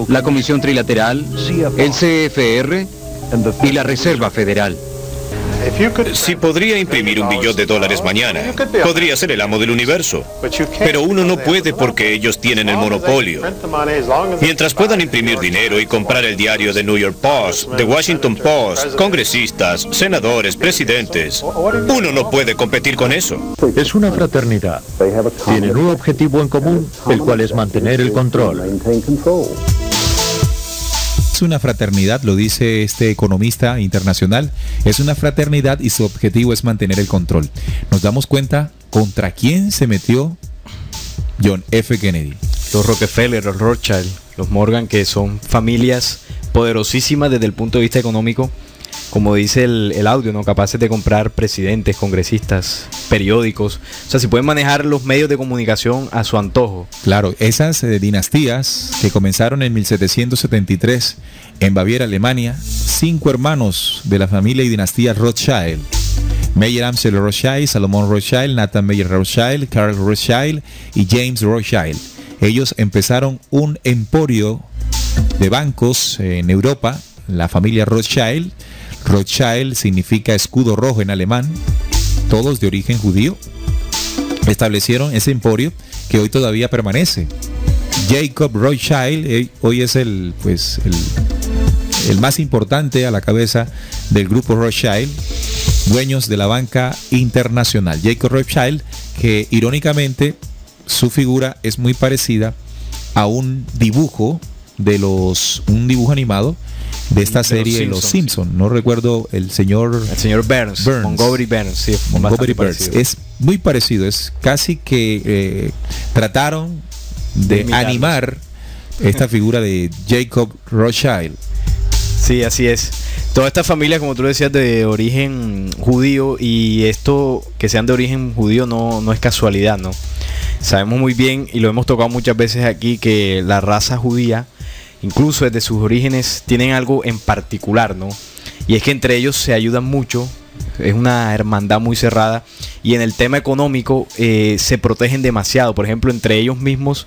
la Comisión Trilateral, el CFR y la Reserva Federal. Si podría imprimir $1 billón mañana, podría ser el amo del universo. Pero uno no puede porque ellos tienen el monopolio. Mientras puedan imprimir dinero y comprar el diario The New York Post, The Washington Post, congresistas, senadores, presidentes, uno no puede competir con eso. Es una fraternidad. Tienen un objetivo en común, el cual es mantener el control. Es una fraternidad, lo dice este economista internacional, es una fraternidad y su objetivo es mantener el control. Nos damos cuenta contra quién se metió John F. Kennedy. Los Rockefeller, los Rothschild, los Morgan, que son familias poderosísimas desde el punto de vista económico, como dice el audio, ¿no? Capaces de comprar presidentes, congresistas, periódicos. O sea, si pueden manejar los medios de comunicación a su antojo. Claro, esas dinastías que comenzaron en 1773 en Baviera, Alemania, 5 hermanos de la familia y dinastía Rothschild. Meyer Amschel Rothschild, Salomón Rothschild, Nathan Meyer Rothschild, Carl Rothschild y James Rothschild. Ellos empezaron un emporio de bancos en Europa, la familia Rothschild. Rothschild significa escudo rojo en alemán, todos de origen judío. Establecieron ese emporio que hoy todavía permanece. Jacob Rothschild hoy es el más importante a la cabeza del grupo Rothschild, dueños de la banca internacional. Jacob Rothschild, que irónicamente su figura es muy parecida a un dibujo animado de esta serie Los Simpsons. No recuerdo el señor Burns. Montgomery Burns, sí, Montgomery Burns. Es muy parecido, es casi que trataron de animar esta figura de Jacob Rothschild. Sí, así es. Toda esta familia, como tú lo decías, de origen judío, y esto que sean de origen judío no es casualidad, ¿no? Sabemos muy bien, y lo hemos tocado muchas veces aquí, que la raza judía, incluso desde sus orígenes, tienen algo en particular, ¿no? Y es que entre ellos se ayudan mucho, es una hermandad muy cerrada, y en el tema económico se protegen demasiado. Por ejemplo, entre ellos mismos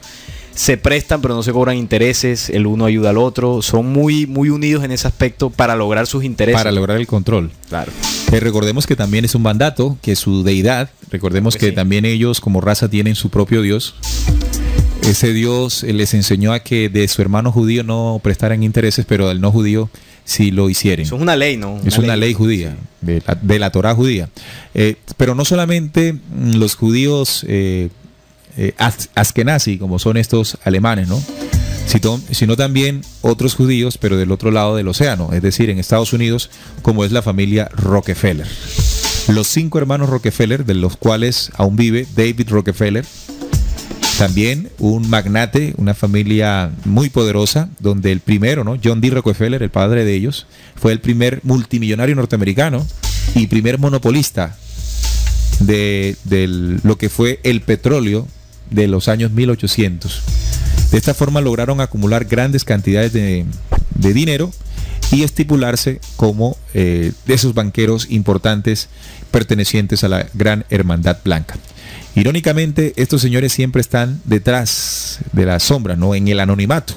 se prestan pero no se cobran intereses, el uno ayuda al otro, son muy, muy unidos en ese aspecto para lograr sus intereses. Para lograr el control. Claro. Recordemos que también es un mandato, que su deidad, recordemos que sí, también ellos como raza tienen su propio Dios. Ese Dios les enseñó a que de su hermano judío no prestaran intereses, pero del no judío sí lo hicieran. Eso es una ley, ¿no? Es una ley judía, sí, de la Torá judía. Pero no solamente los judíos Askenazi, como son estos alemanes, ¿no? Sino también otros judíos, pero del otro lado del océano, es decir, en Estados Unidos, como es la familia Rockefeller. Los 5 hermanos Rockefeller, de los cuales aún vive David Rockefeller, también un magnate, una familia muy poderosa, donde el primero, ¿no? John D. Rockefeller, el padre de ellos, fue el primer multimillonario norteamericano y primer monopolista de lo que fue el petróleo de los años 1800. De esta forma lograron acumular grandes cantidades de dinero y estipularse como de esos banqueros importantes pertenecientes a la Gran Hermandad Blanca. Irónicamente, estos señores siempre están detrás de la sombra, ¿no? En el anonimato.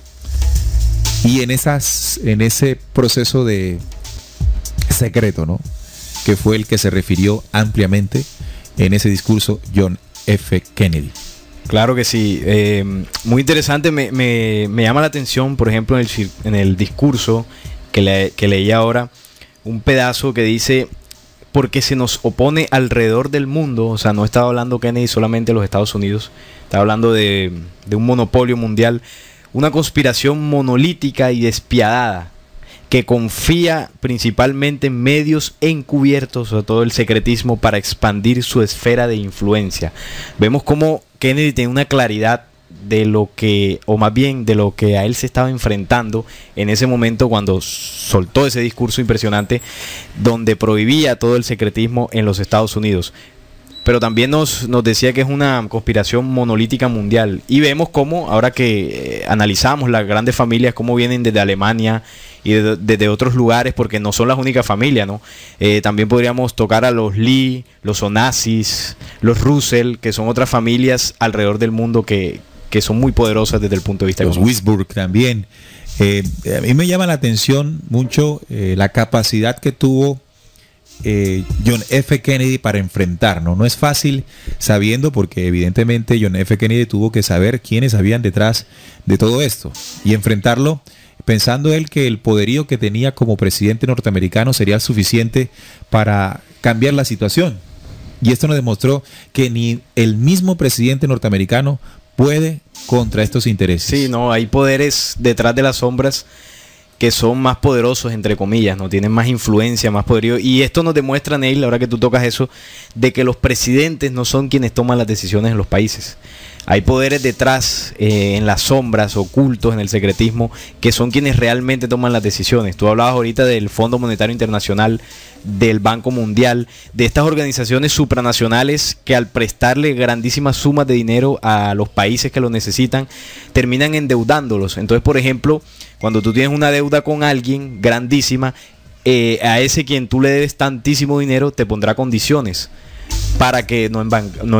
Y en ese proceso de secreto, ¿no? Que fue el que se refirió ampliamente en ese discurso John F. Kennedy. Claro que sí, muy interesante, me llama la atención, por ejemplo, en el discurso que leí ahora, un pedazo que dice, porque se nos opone alrededor del mundo, o sea, no estaba hablando Kennedy solamente de los Estados Unidos, estaba hablando de un monopolio mundial, una conspiración monolítica y despiadada, que confía principalmente en medios encubiertos, o sea, todo el secretismo para expandir su esfera de influencia. Vemos cómo Kennedy tiene una claridad de lo que, o más bien de lo que a él se estaba enfrentando en ese momento cuando soltó ese discurso impresionante donde prohibía todo el secretismo en los Estados Unidos. Pero también nos decía que es una conspiración monolítica mundial. Y vemos cómo, ahora que analizamos las grandes familias, cómo vienen desde Alemania y desde otros lugares, porque no son las únicas familias, ¿no? También podríamos tocar a los Lee, los Onassis, los Russell, que son otras familias alrededor del mundo que son muy poderosas desde el punto de vista económico. Los Wisburg también. A mí me llama la atención mucho la capacidad que tuvo John F. Kennedy para enfrentar, ¿no? No es fácil sabiendo, porque evidentemente John F. Kennedy tuvo que saber quiénes habían detrás de todo esto y enfrentarlo pensando él que el poderío que tenía como presidente norteamericano sería suficiente para cambiar la situación. Y esto nos demostró que ni el mismo presidente norteamericano puede contra estos intereses. Sí, no, hay poderes detrás de las sombras que son más poderosos, entre comillas, no tienen más influencia, más poderío. Y esto nos demuestra, Neil, ahora que tú tocas eso, de que los presidentes no son quienes toman las decisiones en los países. Hay poderes detrás, en las sombras, ocultos en el secretismo, que son quienes realmente toman las decisiones. Tú hablabas ahorita del Fondo Monetario Internacional, del Banco Mundial, de estas organizaciones supranacionales que al prestarle grandísimas sumas de dinero a los países que lo necesitan, terminan endeudándolos. Entonces, por ejemplo, cuando tú tienes una deuda con alguien grandísima, a ese quien tú le debes tantísimo dinero te pondrá condiciones para que no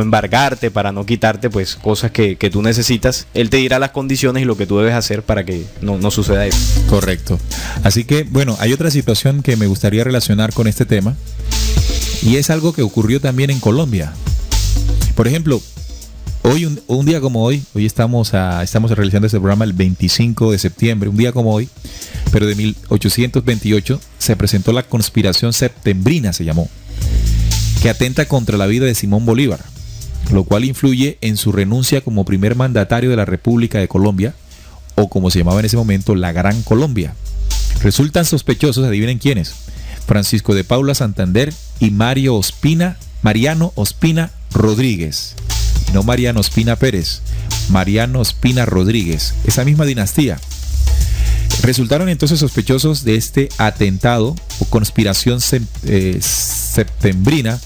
embargarte, para no quitarte pues cosas que tú necesitas. Él te dirá las condiciones y lo que tú debes hacer para que no suceda eso. Correcto. Así que, bueno, hay otra situación que me gustaría relacionar con este tema, y es algo que ocurrió también en Colombia. Por ejemplo, hoy, un día como hoy estamos realizando este programa el 25 de septiembre, un día como hoy, pero de 1828, se presentó la conspiración septembrina, se llamó, que atenta contra la vida de Simón Bolívar, lo cual influye en su renuncia como primer mandatario de la República de Colombia, o como se llamaba en ese momento, la Gran Colombia. Resultan sospechosos, adivinen quiénes: Francisco de Paula Santander y Mariano Ospina Rodríguez. No Mariano Ospina Pérez, Mariano Ospina Rodríguez, esa misma dinastía. Resultaron entonces sospechosos de este atentado o conspiración septembrina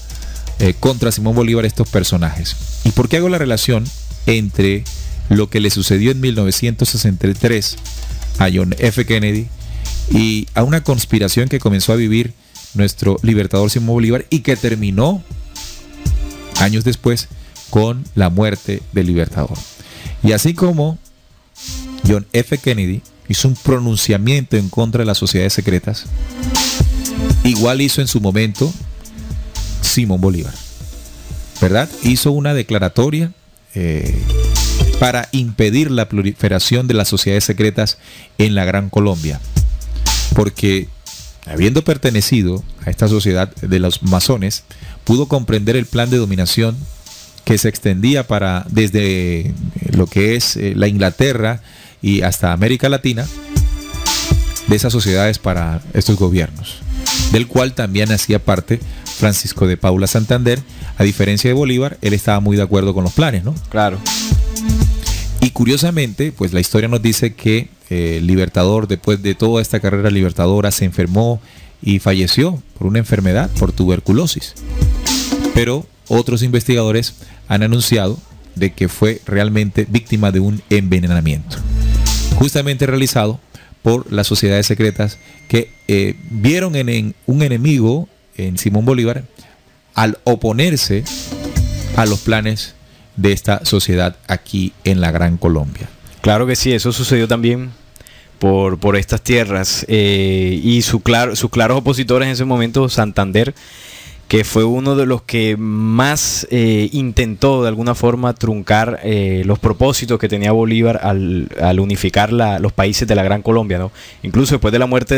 contra Simón Bolívar, estos personajes. ¿Y por qué hago la relación entre lo que le sucedió en 1963 a John F. Kennedy y a una conspiración que comenzó a vivir nuestro libertador Simón Bolívar y que terminó años después con la muerte del libertador? Y así como John F. Kennedy hizo un pronunciamiento en contra de las sociedades secretas, igual hizo en su momento Simón Bolívar, ¿verdad? Hizo una declaratoria para impedir la proliferación de las sociedades secretas en la Gran Colombia, porque habiendo pertenecido a esta sociedad de los masones, pudo comprender el plan de dominación que se extendía desde lo que es la Inglaterra y hasta América Latina, de esas sociedades para estos gobiernos, del cual también hacía parte Francisco de Paula Santander. A diferencia de Bolívar, él estaba muy de acuerdo con los planes, ¿no? Claro. Y curiosamente, pues la historia nos dice que el libertador, después de toda esta carrera libertadora, se enfermó y falleció por una enfermedad, por tuberculosis. Pero otros investigadores han anunciado de que fue realmente víctima de un envenenamiento, justamente realizado por las sociedades secretas que vieron en un enemigo en Simón Bolívar al oponerse a los planes de esta sociedad aquí en la Gran Colombia. Claro que sí, eso sucedió también por estas tierras, y sus claros opositores en ese momento, Santander, que fue uno de los que más intentó de alguna forma truncar los propósitos que tenía Bolívar al unificar los países de la Gran Colombia, ¿no? Incluso después de la muerte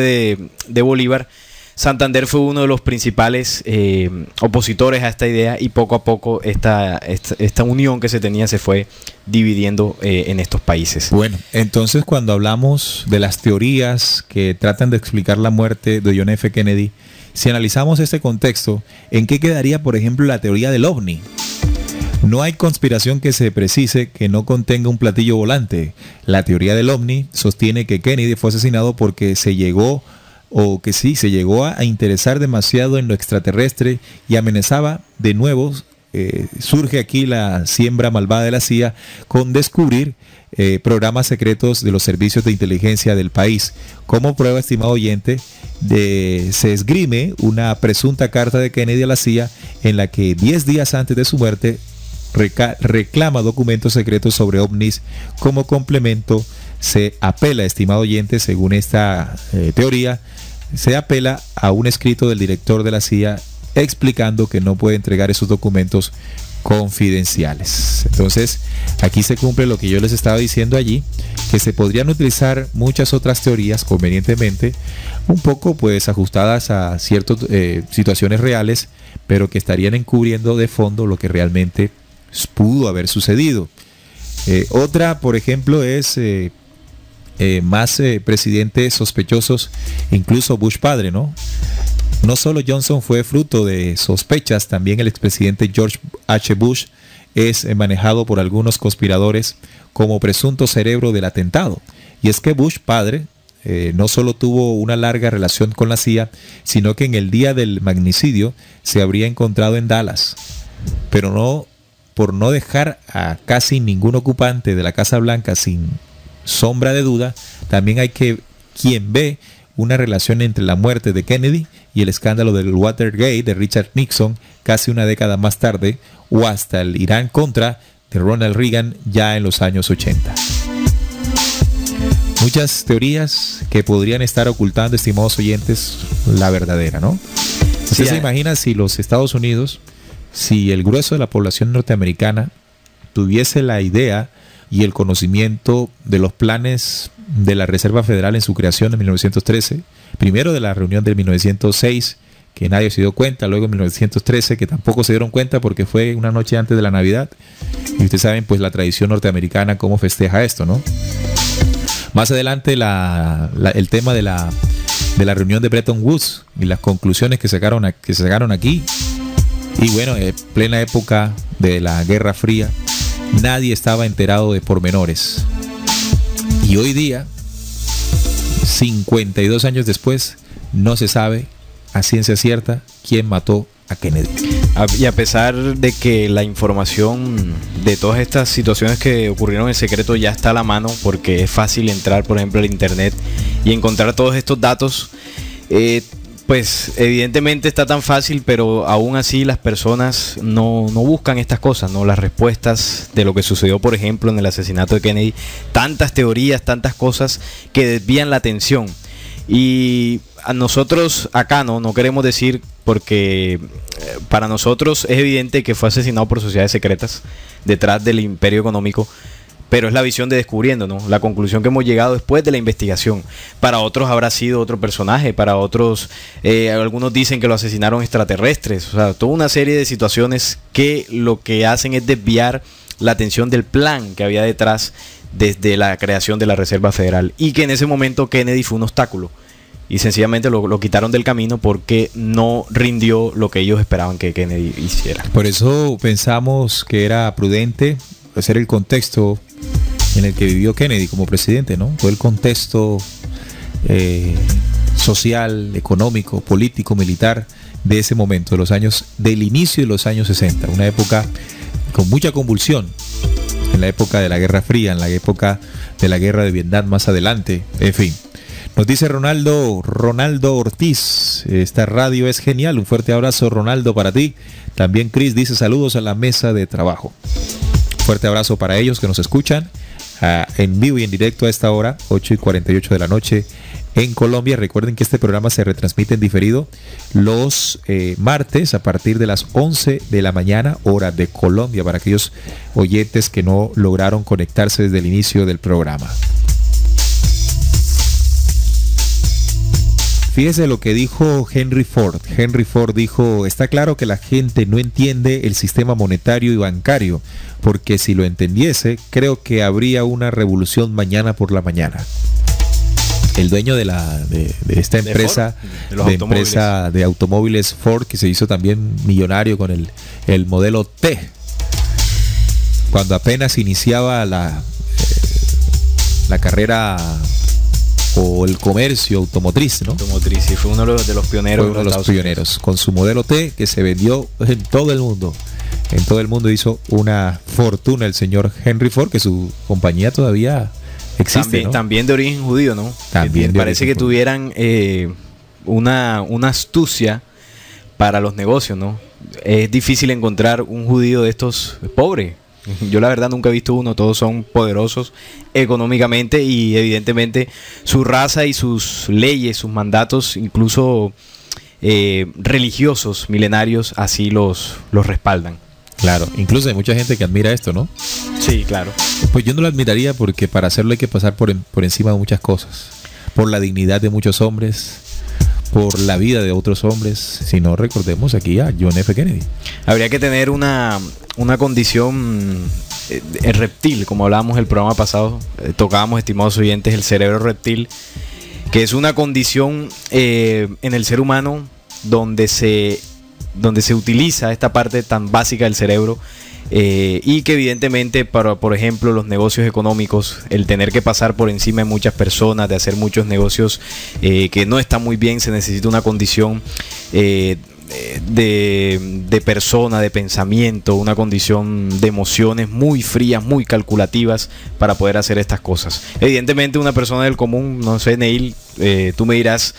de Bolívar, Santander fue uno de los principales opositores a esta idea, y poco a poco esta unión que se tenía se fue dividiendo en estos países. Bueno, entonces cuando hablamos de las teorías que tratan de explicar la muerte de John F. Kennedy, si analizamos este contexto, ¿en qué quedaría, por ejemplo, la teoría del ovni? No hay conspiración que se precise que no contenga un platillo volante. La teoría del ovni sostiene que Kennedy fue asesinado porque se llegó a interesar demasiado en lo extraterrestre y amenazaba de nuevo. Surge aquí la siembra malvada de la CIA con descubrir programas secretos de los servicios de inteligencia del país. Como prueba, estimado oyente, se esgrime una presunta carta de Kennedy a la CIA en la que 10 días antes de su muerte reclama documentos secretos sobre ovnis. Como complemento, se apela, estimado oyente, según esta teoría, se apela a un escrito del director de la CIA explicando que no puede entregar esos documentos confidenciales. Entonces, aquí se cumple lo que yo les estaba diciendo allí, que se podrían utilizar muchas otras teorías convenientemente, un poco pues ajustadas a ciertas situaciones reales, pero que estarían encubriendo de fondo lo que realmente pudo haber sucedido. Otra, por ejemplo, es más presidentes sospechosos, incluso Bush padre, ¿no? No solo Johnson fue fruto de sospechas, también el expresidente George H. Bush es manejado por algunos conspiradores como presunto cerebro del atentado. Y es que Bush padre no solo tuvo una larga relación con la CIA, sino que en el día del magnicidio se habría encontrado en Dallas, pero no por no dejar a casi ningún ocupante de la Casa Blanca sin sombra de duda, también hay quien ve una relación entre la muerte de Kennedy y el escándalo del Watergate de Richard Nixon casi una década más tarde, o hasta el Irán Contra de Ronald Reagan ya en los años 80. Muchas teorías que podrían estar ocultando, estimados oyentes, la verdadera, ¿no? ¿Usted se imagina si los Estados Unidos, si el grueso de la población norteamericana tuviese la idea y el conocimiento de los planes de la Reserva Federal en su creación en 1913, primero de la reunión de 1906, que nadie se dio cuenta, luego en 1913, que tampoco se dieron cuenta porque fue una noche antes de la Navidad, y ustedes saben pues la tradición norteamericana cómo festeja esto, ¿no? Más adelante el tema de la reunión de Bretton Woods y las conclusiones que sacaron aquí, y bueno, en plena época de la Guerra Fría, nadie estaba enterado de pormenores. Y hoy día, 52 años después, no se sabe a ciencia cierta quién mató a Kennedy. Y a pesar de que la información de todas estas situaciones que ocurrieron en secreto ya está a la mano, porque es fácil entrar, por ejemplo, al internet y encontrar todos estos datos, pues evidentemente está tan fácil, pero aún así las personas no buscan estas cosas, no las respuestas de lo que sucedió, por ejemplo, en el asesinato de Kennedy. Tantas teorías, tantas cosas que desvían la atención. Y a nosotros acá no queremos decir, porque para nosotros es evidente que fue asesinado por sociedades secretas detrás del imperio económico, pero es la visión de Descubriendo, ¿no? La conclusión que hemos llegado después de la investigación. Para otros habrá sido otro personaje, para otros, algunos dicen que lo asesinaron extraterrestres, o sea, toda una serie de situaciones que lo que hacen es desviar la atención del plan que había detrás desde la creación de la Reserva Federal, y que en ese momento Kennedy fue un obstáculo y sencillamente lo quitaron del camino porque no rindió lo que ellos esperaban que Kennedy hiciera. Por eso pensamos que era prudente hacer el contexto en el que vivió Kennedy como presidente, ¿no? Todo el contexto social, económico, político, militar de ese momento, del inicio de los años 60, una época con mucha convulsión, en la época de la Guerra Fría, en la época de la Guerra de Vietnam más adelante, en fin. Nos dice Ronaldo Ortiz, esta radio es genial, un fuerte abrazo Ronaldo para ti. También Chris dice saludos a la mesa de trabajo. Fuerte abrazo para ellos que nos escuchan en vivo y en directo a esta hora, 8:48 de la noche en Colombia. Recuerden que este programa se retransmite en diferido los martes a partir de las 11 de la mañana, hora de Colombia, para aquellos oyentes que no lograron conectarse desde el inicio del programa. Fíjese lo que dijo Henry Ford. Henry Ford dijo, está claro que la gente no entiende el sistema monetario y bancario, porque si lo entendiese, creo que habría una revolución mañana por la mañana. El dueño de esta empresa, de automóviles Ford, que se hizo también millonario con el modelo T, cuando apenas iniciaba la carrera o el comercio automotriz, ¿no? Automotriz, sí, fue uno de los pioneros. Fue uno de los pioneros, con su modelo T, que se vendió en todo el mundo. En todo el mundo hizo una fortuna el señor Henry Ford, que su compañía todavía existe, también, ¿no? También de origen judío, ¿no? También parece que tuvieran una astucia para los negocios, ¿no? Es difícil encontrar un judío de estos pobre. Yo la verdad nunca he visto uno, todos son poderosos económicamente y evidentemente su raza y sus leyes, sus mandatos, incluso religiosos, milenarios, así los respaldan. Claro, incluso hay mucha gente que admira esto, ¿no? Sí, claro. Pues yo no lo admiraría porque para hacerlo hay que pasar por encima de muchas cosas. Por la dignidad de muchos hombres, por la vida de otros hombres. Si no, recordemos aquí a John F. Kennedy. Habría que tener una condición reptil, como hablábamos el programa pasado, tocábamos, estimados oyentes, el cerebro reptil, que es una condición en el ser humano donde se utiliza esta parte tan básica del cerebro y que evidentemente para, por ejemplo, los negocios económicos, el tener que pasar por encima de muchas personas, de hacer muchos negocios que no están muy bien, se necesita una condición de persona, de pensamiento, una condición de emociones muy frías, muy calculativas para poder hacer estas cosas. Evidentemente una persona del común, no sé, Neil, tú me dirás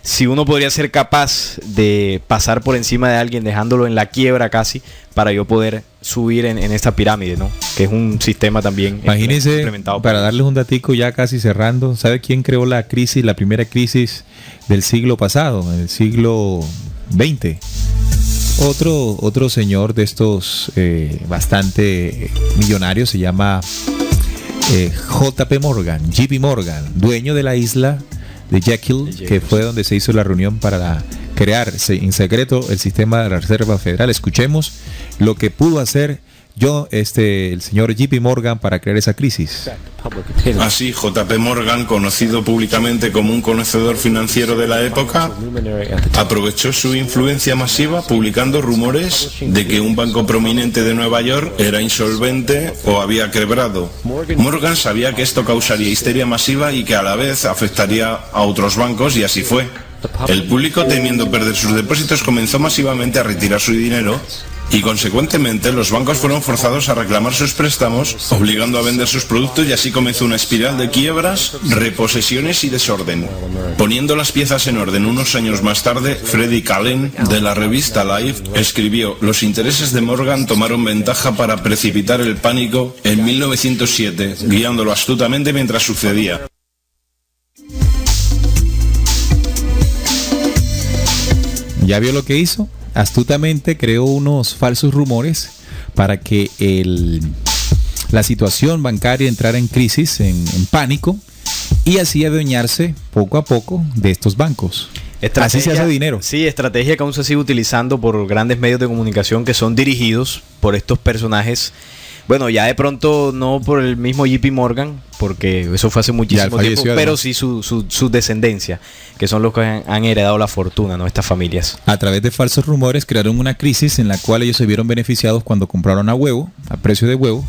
si uno podría ser capaz de pasar por encima de alguien dejándolo en la quiebra casi para yo poder subir en esta pirámide, ¿no? Que es un sistema también imagínense, implementado para darles un datico ya casi cerrando, ¿sabe quién creó la primera crisis del siglo pasado, en el siglo XX? Otro señor de estos bastante millonarios, se llama JP Morgan, JP Morgan, dueño de la isla de Jekyll, que fue donde se hizo la reunión para crear en secreto el sistema de la Reserva Federal. Escuchemos lo que pudo hacer el señor JP Morgan para crear esa crisis. Así, JP Morgan, conocido públicamente como un conocedor financiero de la época, aprovechó su influencia masiva publicando rumores de que un banco prominente de Nueva York era insolvente o había quebrado. Morgan sabía que esto causaría histeria masiva y que a la vez afectaría a otros bancos, y así fue. El público, temiendo perder sus depósitos, comenzó masivamente a retirar su dinero y consecuentemente los bancos fueron forzados a reclamar sus préstamos, obligando a vender sus productos, y así comenzó una espiral de quiebras, reposesiones y desorden. Poniendo las piezas en orden unos años más tarde, Freddie Callen, de la revista Life, escribió: los intereses de Morgan tomaron ventaja para precipitar el pánico en 1907, guiándolo astutamente mientras sucedía. ¿Ya vio lo que hizo? Astutamente creó unos falsos rumores para que la situación bancaria entrara en crisis, en pánico, y así adueñarse poco a poco de estos bancos. Así se hace dinero. Sí, estrategia que aún se sigue utilizando por grandes medios de comunicación que son dirigidos por estos personajes. Bueno, ya de pronto no por el mismo JP Morgan, porque eso fue hace muchísimo tiempo, pero sí su descendencia, que son los que han heredado la fortuna, ¿no? Estas familias. A través de falsos rumores crearon una crisis en la cual ellos se vieron beneficiados cuando compraron a precio de huevo,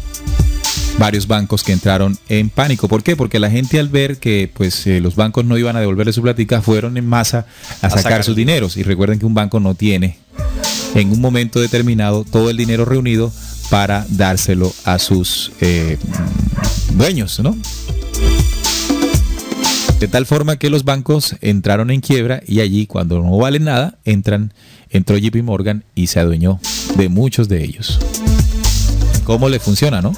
varios bancos que entraron en pánico. ¿Por qué? Porque la gente, al ver que pues los bancos no iban a devolverle su plática, fueron en masa a sacar sus dineros. Y recuerden que un banco no tiene en un momento determinado todo el dinero reunido para dárselo a sus dueños, ¿no? De tal forma que los bancos entraron en quiebra, y allí, cuando no valen nada, entró JP Morgan y se adueñó de muchos de ellos. ¿Cómo le funciona, no?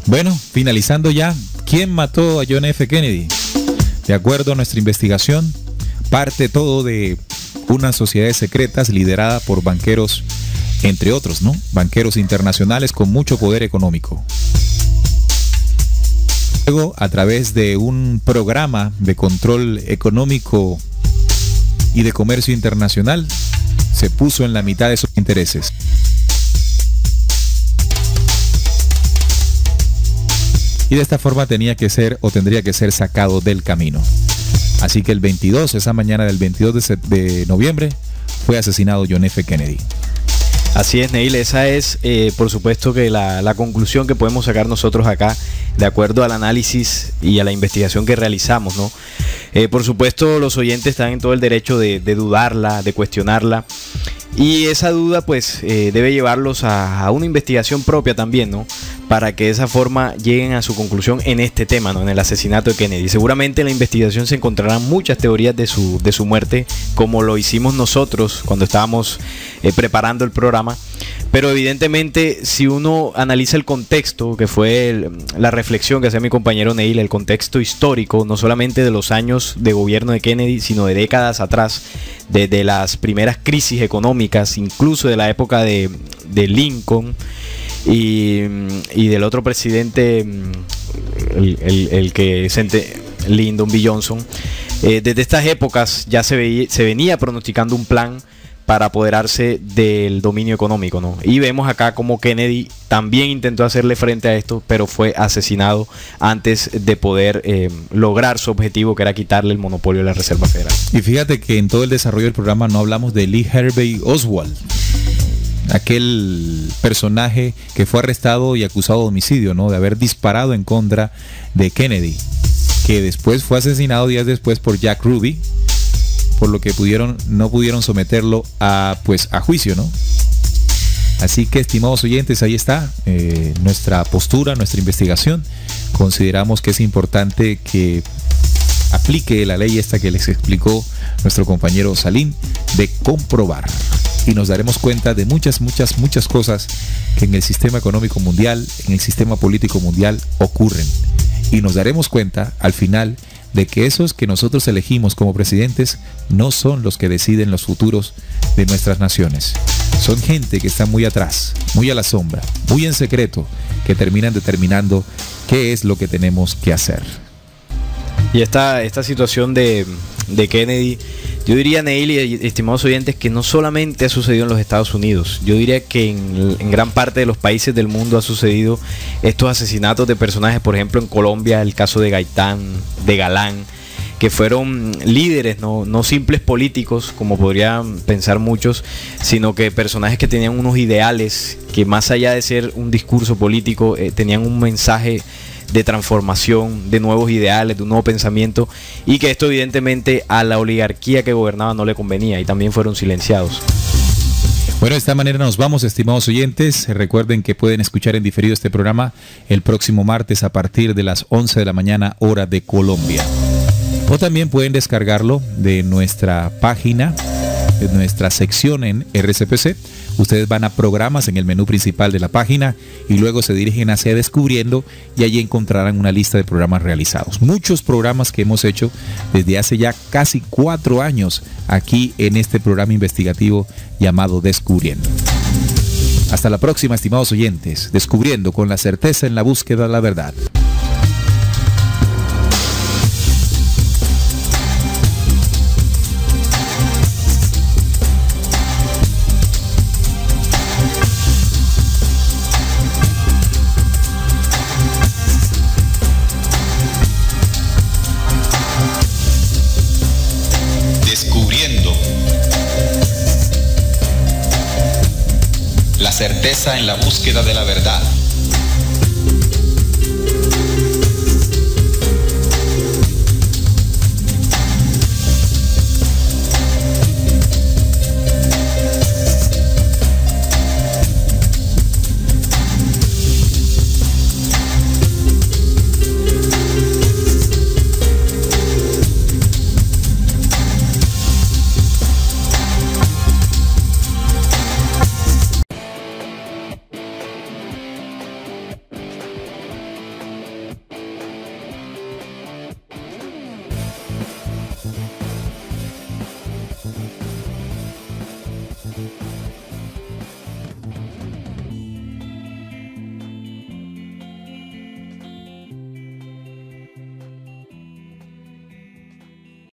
Bueno, finalizando ya, ¿quién mató a John F. Kennedy? De acuerdo a nuestra investigación, parte todo de unas sociedades secretas liderada por banqueros, entre otros, ¿no? Banqueros internacionales con mucho poder económico. Luego, a través de un programa de control económico y de comercio internacional, se puso en la mitad de sus intereses. Y de esta forma tendría que ser sacado del camino. Así que esa mañana del 22 de noviembre, fue asesinado John F. Kennedy. Así es, Neil, esa es por supuesto que la conclusión que podemos sacar nosotros acá, de acuerdo al análisis y a la investigación que realizamos, ¿no? Por supuesto, los oyentes están en todo el derecho de dudarla, de cuestionarla, y esa duda pues debe llevarlos a una investigación propia también, ¿no? Para que de esa forma lleguen a su conclusión en este tema, ¿no? En el asesinato de Kennedy. Seguramente en la investigación se encontrarán muchas teorías de su muerte, como lo hicimos nosotros cuando estábamos preparando el programa. Pero evidentemente, si uno analiza el contexto, que fue la reflexión que hacía mi compañero Neil, el contexto histórico, no solamente de los años de gobierno de Kennedy, sino de décadas atrás, desde las primeras crisis económicas, incluso de la época de Lincoln, y del otro presidente, Lyndon B. Johnson. Desde estas épocas ya se venía pronosticando un plan para apoderarse del dominio económico, ¿no? Y vemos acá como Kennedy también intentó hacerle frente a esto, pero fue asesinado antes de poder lograr su objetivo, que era quitarle el monopolio de la Reserva Federal. Y fíjate que en todo el desarrollo del programa no hablamos de Lee Harvey Oswald, aquel personaje que fue arrestado y acusado de homicidio, ¿no? De haber disparado en contra de Kennedy, que después fue asesinado días después por Jack Ruby, por lo que no pudieron someterlo a juicio, ¿no? Así que, estimados oyentes, ahí está nuestra postura, nuestra investigación. Consideramos que es importante que aplique la ley esta que les explicó nuestro compañero Salim, de comprobar. Y nos daremos cuenta de muchas cosas que en el sistema económico mundial, en el sistema político mundial ocurren. Y nos daremos cuenta al final de que esos que nosotros elegimos como presidentes no son los que deciden los futuros de nuestras naciones. Son gente que está muy atrás, muy a la sombra, muy en secreto, que terminan determinando qué es lo que tenemos que hacer. Y esta situación de Kennedy, yo diría, Neil y estimados oyentes, que no solamente ha sucedido en los Estados Unidos. Yo diría que en gran parte de los países del mundo ha sucedido estos asesinatos de personajes. Por ejemplo, en Colombia, el caso de Gaitán, de Galán, que fueron líderes, no simples políticos, como podrían pensar muchos, sino que personajes que tenían unos ideales, que más allá de ser un discurso político, tenían un mensaje de transformación, de nuevos ideales, de un nuevo pensamiento, y que esto evidentemente a la oligarquía que gobernaba no le convenía, y también fueron silenciados. Bueno, de esta manera nos vamos, estimados oyentes. Recuerden que pueden escuchar en diferido este programa el próximo martes a partir de las 11 de la mañana, hora de Colombia. O también pueden descargarlo de nuestra página, de nuestra sección en RCPC. Ustedes van a programas en el menú principal de la página y luego se dirigen hacia Descubriendo, y allí encontrarán una lista de programas realizados. Muchos programas que hemos hecho desde hace ya casi 4 años aquí en este programa investigativo llamado Descubriendo. Hasta la próxima, estimados oyentes. Descubriendo con la certeza en la búsqueda de la verdad. certeza en la búsqueda de la verdad.